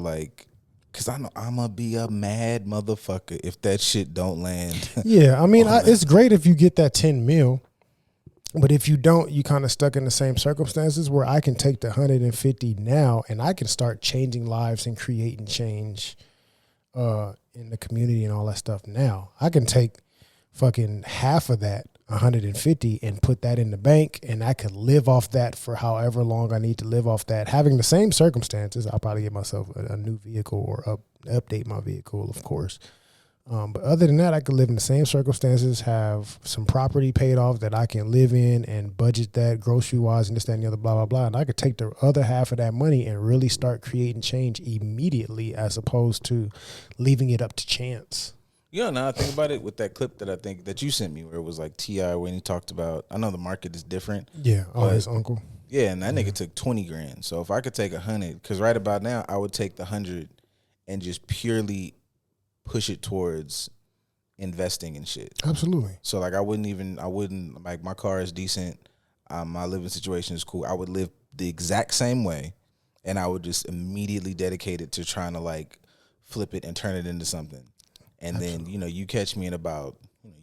because I know I'm gonna be a mad motherfucker if that shit don't land. Yeah, I mean, it's great if you get that 10 mil, but if you don't, you kind of stuck in the same circumstances where I can take the 150 now and I can start changing lives and creating change in the community and all that stuff now. I can take fucking half of that 150 and put that in the bank, and I could live off that for however long I need to live off that. Having the same circumstances, I'll probably get myself a new vehicle or update my vehicle, of course. But other than that, I could live in the same circumstances, have some property paid off that I can live in and budget that grocery wise and this, that, and the other, blah, blah, blah. And I could take the other half of that money and really start creating change immediately as opposed to leaving it up to chance. Now I think about it with that clip that I think that you sent me where it was like T.I. when he talked about, I know the market is different. Yeah. Oh, his uncle. Yeah. And that nigga took 20 grand. So if I could take 100, because right about now I would take the 100 and just purely push it towards investing and shit. Absolutely. So I wouldn't like, my car is decent. My living situation is cool. I would live the exact same way, and I would just immediately dedicate it to trying to flip it and turn it into something. And Absolutely. Then, you catch me in you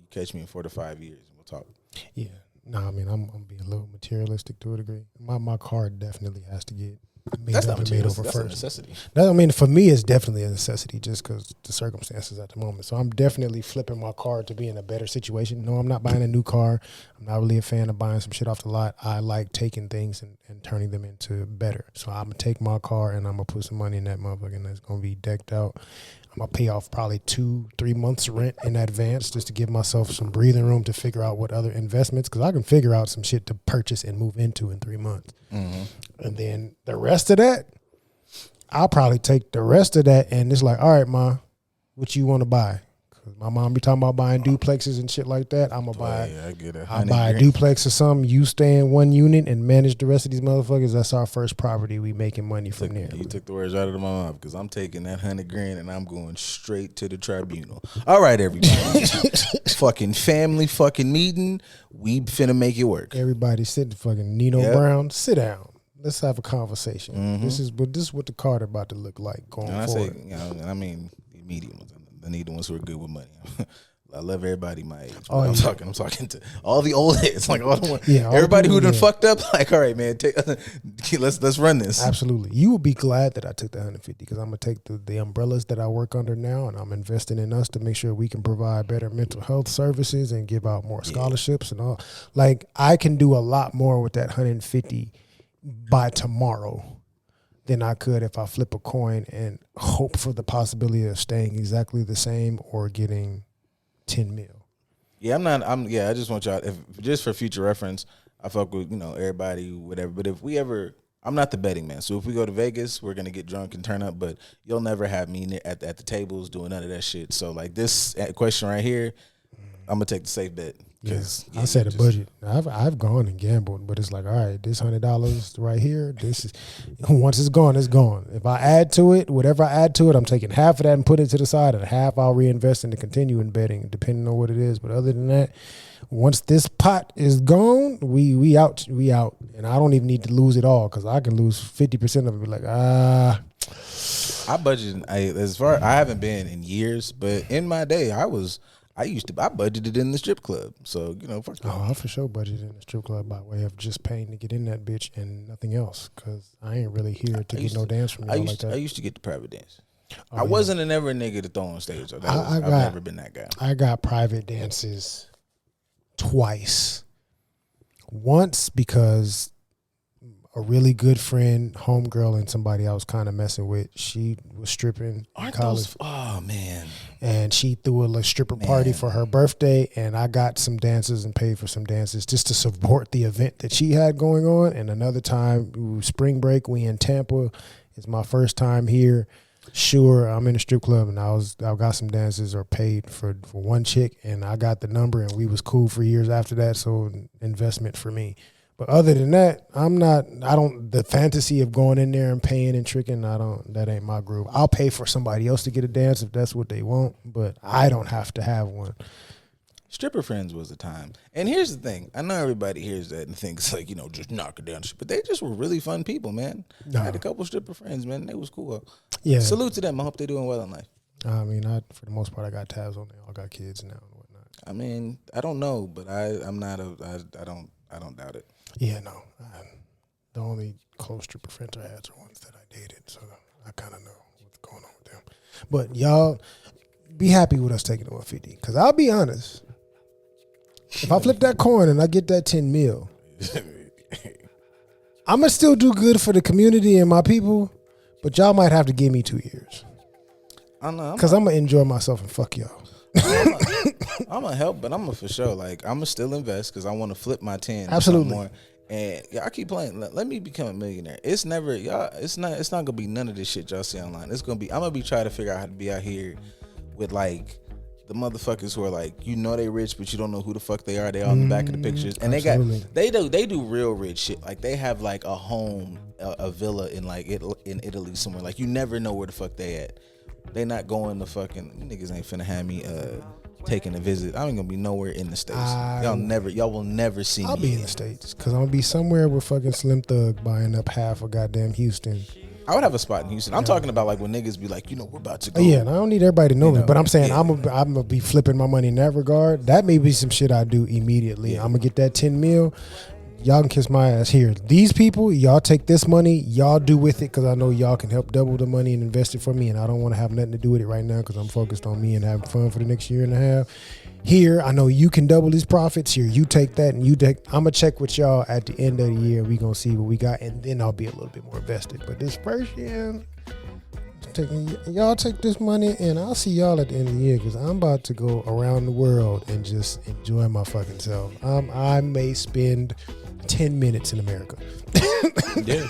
catch me in 4 to 5 years and we'll talk. Yeah. No, I mean, I'm being a little materialistic to a degree. My car definitely has to get made over that's first. A necessity. I mean, for me, it's definitely a necessity just because the circumstances at the moment. So I'm definitely flipping my car to be in a better situation. No, I'm not buying a new car. I'm not really a fan of buying some shit off the lot. I like taking things and turning them into better. So I'm going to take my car and I'm going to put some money in that motherfucker, and it's going to be decked out. I'm going to pay off probably 2-3 months rent in advance just to give myself some breathing room to figure out what other investments, because I can figure out some shit to purchase and move into in 3 months. Mm-hmm. And then the rest of that, I'll probably take the rest of that and it's like, all right, Ma, what you want to buy? My mom be talking about buying duplexes and shit like that. I'm gonna buy. Yeah, I get it. I'll buy a duplex or something. You stay in one unit and manage the rest of these motherfuckers. That's our first property. We making money from there. You took the words out of my mouth because I'm taking that $100,000 and I'm going straight to the tribunal. All right, everybody. Fucking family fucking meeting. We finna make it work. Everybody sit fucking Nino Brown. Sit down. Let's have a conversation. Mm-hmm. This is what the Carter about to look like going And I forward. say, and I mean the medium ones. I need the ones who are good with money. I love everybody my age. Oh, I'm yeah. talking to all the old heads, like all the ones. Yeah, all everybody the who people, done yeah. fucked up. Like, all right, man, let's run this. Absolutely. You will be glad that I took the 150 because I'm gonna take the umbrellas that I work under now and I'm investing in us to make sure we can provide better mental health services and give out more scholarships and all. Like I can do a lot more with that 150 by tomorrow than I could if I flip a coin and hope for the possibility of staying exactly the same or getting 10 mil. Yeah, I just want y'all, just for future reference, I fuck with, everybody, whatever. But if we ever, I'm not the betting man. So if we go to Vegas, we're going to get drunk and turn up. But you'll never have me at the tables doing none of that shit. So like this question right here, I'm going to take the safe bet. I set a budget. I've gone and gambled, but it's like, all right, this $100 right here. This is once it's gone, it's gone. If I add to it, whatever I add to it, I'm taking half of that and put it to the side, and half I'll reinvest into continuing betting, depending on what it is. But other than that, once this pot is gone, we out, and I don't even need to lose it all because I can lose 50% of it. Be like, I budgeted. I haven't been in years, but in my day, I budgeted in the strip club. So, fuck that. I for sure budgeted in the strip club by way of just paying to get in that bitch and nothing else because I ain't really here to get no dance from y'all like that. I used to get the private dance. I wasn't a never nigga to throw on stage. So I've never been that guy. I got private dances twice. Once because a really good friend, homegirl, and somebody I was kind of messing with, she was stripping in college. Oh, man. And she threw a stripper party for her birthday, and I got some dances and paid for some dances just to support the event that she had going on. And another time, spring break, we in Tampa. It's my first time here. Sure, I'm in a strip club, and I got some dances or paid for one chick, and I got the number, and we was cool for years after that. So investment for me. But other than that, the fantasy of going in there and paying and tricking, that ain't my groove. I'll pay for somebody else to get a dance if that's what they want, but I don't have to have one. Stripper friends was the time. And here's the thing. I know everybody hears that and thinks like, just knock it down. But they just were really fun people, man. I had a couple stripper friends, man. They was cool. Yeah. Salute to them. I hope they're doing well in life. I mean, for the most part, I got tabs on. They all got kids now and whatnot. I mean, I don't know, but I don't doubt it. Yeah, no. The only close stripper friends I had are ones that I dated, so I kind of know what's going on with them. But y'all be happy with us taking the 150, because I'll be honest. If I flip that coin and I get that 10 mil, I'm going to still do good for the community and my people, but y'all might have to give me 2 years. I know. Because I'm going to enjoy myself and fuck y'all. I'm gonna help, but I'm gonna for sure. Like I'm gonna still invest because I want to flip my 10. Absolutely. More. And I keep playing. Let me become a millionaire. It's never y'all. It's not gonna be none of this shit y'all see online. It's gonna be. I'm gonna be trying to figure out how to be out here with like the motherfuckers who are like they rich, but you don't know who the fuck they are. They all in the back of the pictures, and absolutely. they do real rich shit. Like they have like a home, a villa in like in Italy somewhere. Like you never know where the fuck they at. They not going to fucking niggas ain't finna have me taking a visit. I ain't gonna be nowhere in the States. Y'all will never see me. I'll be in the States because I'm gonna be somewhere with fucking Slim Thug buying up half of goddamn Houston. I would have a spot in Houston. I'm talking about like when niggas be like, we're about to go. Yeah, and I don't need everybody to know me, but I'm saying I'm gonna be flipping my money in that regard. That may be some shit I do immediately. I'm gonna get that 10 mil. Y'all can kiss my ass here. These people, y'all take this money, y'all do with it, because I know y'all can help double the money and invest it for me, and I don't want to have nothing to do with it right now because I'm focused on me and having fun for the next year and a half. Here, I know you can double these profits. Here, you take that, and I'm going to check with y'all at the end of the year. We going to see what we got, and then I'll be a little bit more invested. But this first year, y'all take this money, and I'll see y'all at the end of the year because I'm about to go around the world and just enjoy my fucking self. I may spend 10 minutes in America. Yeah.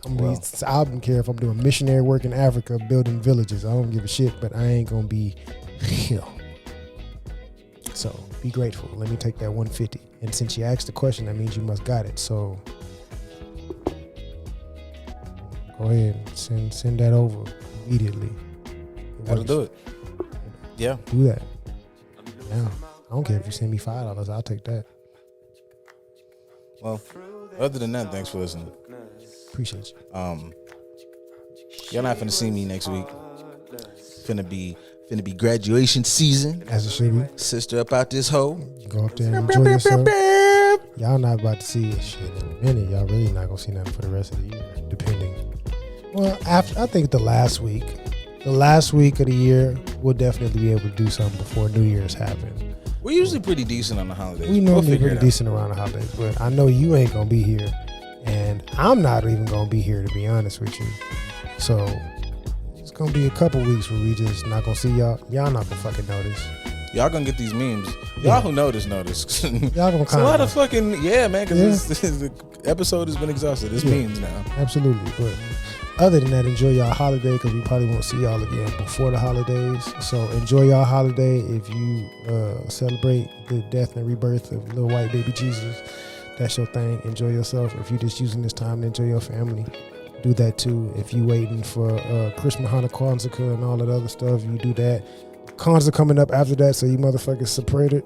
I don't care if I'm doing missionary work in Africa, building villages. I don't give a shit, but I ain't gonna be here. So be grateful. Let me take that 150. And since you asked the question, that means you must got it. So go ahead and send that over immediately. Gotta do it. Yeah. Do that. Yeah. I don't care if you send me $5. I'll take that. Well, other than that, thanks for listening. Appreciate you. Y'all not finna see me next week. Finna be graduation season. As it should be. Sister up out this hole. Go up there and enjoy yourself. Y'all not about to see shit in a minute. Y'all really not gonna see nothing for the rest of the year, depending. Well, after I think the last week of the year, we'll definitely be able to do something before New Year's happens. We're usually pretty decent on the holidays. We normally pretty decent around the holidays, but I know you ain't gonna be here, and I'm not even gonna be here, to be honest with you. So it's gonna be a couple weeks where we just not gonna see y'all. Y'all not gonna fucking notice. Y'all gonna get these memes. Y'all Yeah. who notice. Y'all gonna It's a kind lot of of fucking man, because Yeah. the episode has been exhausted. It's memes now. absolutely. But other than that, enjoy y'all holiday, because we probably won't see y'all again before the holidays. So enjoy y'all holiday. If you celebrate the death and rebirth of little white baby Jesus, that's your thing. Enjoy yourself. If you just using this time to enjoy your family, do that too. If you waiting for Christmas, Hanukkah, Kwanzaa, and all that other stuff, you do that. Kwanzaa coming up after that, so you motherfuckers support it.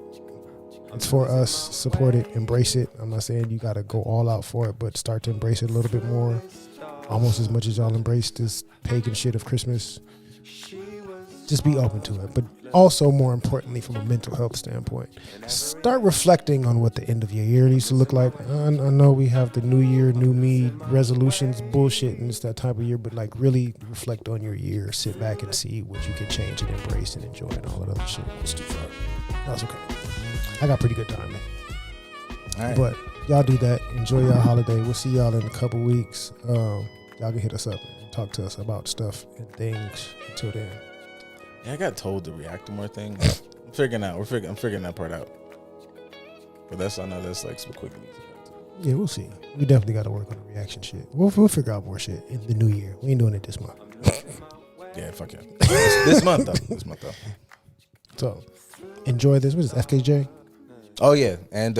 It's for us. Support it. Embrace it. I'm not saying you got to go all out for it, but start to embrace it a little bit more. Almost as much as y'all embrace this pagan shit of Christmas. Just be open to it. But also, more importantly, from a mental health standpoint, start reflecting on what the end of your year needs to look like. I know we have the new year, new me resolutions, bullshit, and it's that type of year, but like really reflect on your year. Sit back and see what you can change and embrace and enjoy and all that other shit. It's too far. That's okay. I got pretty good time, man. All right. But y'all do that. Enjoy y'all holiday. We'll see y'all in a couple weeks. Y'all can hit us up and talk to us about stuff and things. Until then. Yeah, I got told to react to more things. I'm figuring that part out. But I know that's like some quick news. Yeah, we'll see. We definitely got to work on the reaction shit. We'll figure out more shit in the new year. We ain't doing it this month. Yeah, fuck yeah. This month though. So enjoy this. What is it, FKJ? Oh yeah, and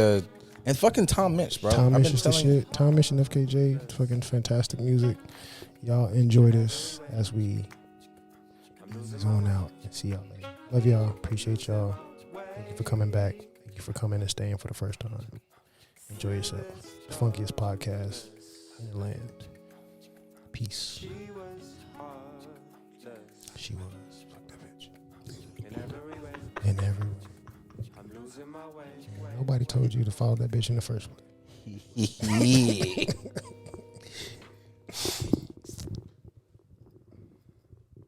fucking Tom Mitch, bro. Tom Mitch is the shit. Tom Mitch and FKJ, it's fucking fantastic music. Y'all enjoy this as we zone out and see y'all later. Love y'all. Appreciate y'all. Thank you for coming back. Thank you for coming and staying for the first time. Enjoy yourself. The funkiest podcast in the land. Peace. She was. Fuck that bitch. In every way. Nobody told you to follow that bitch in the first place.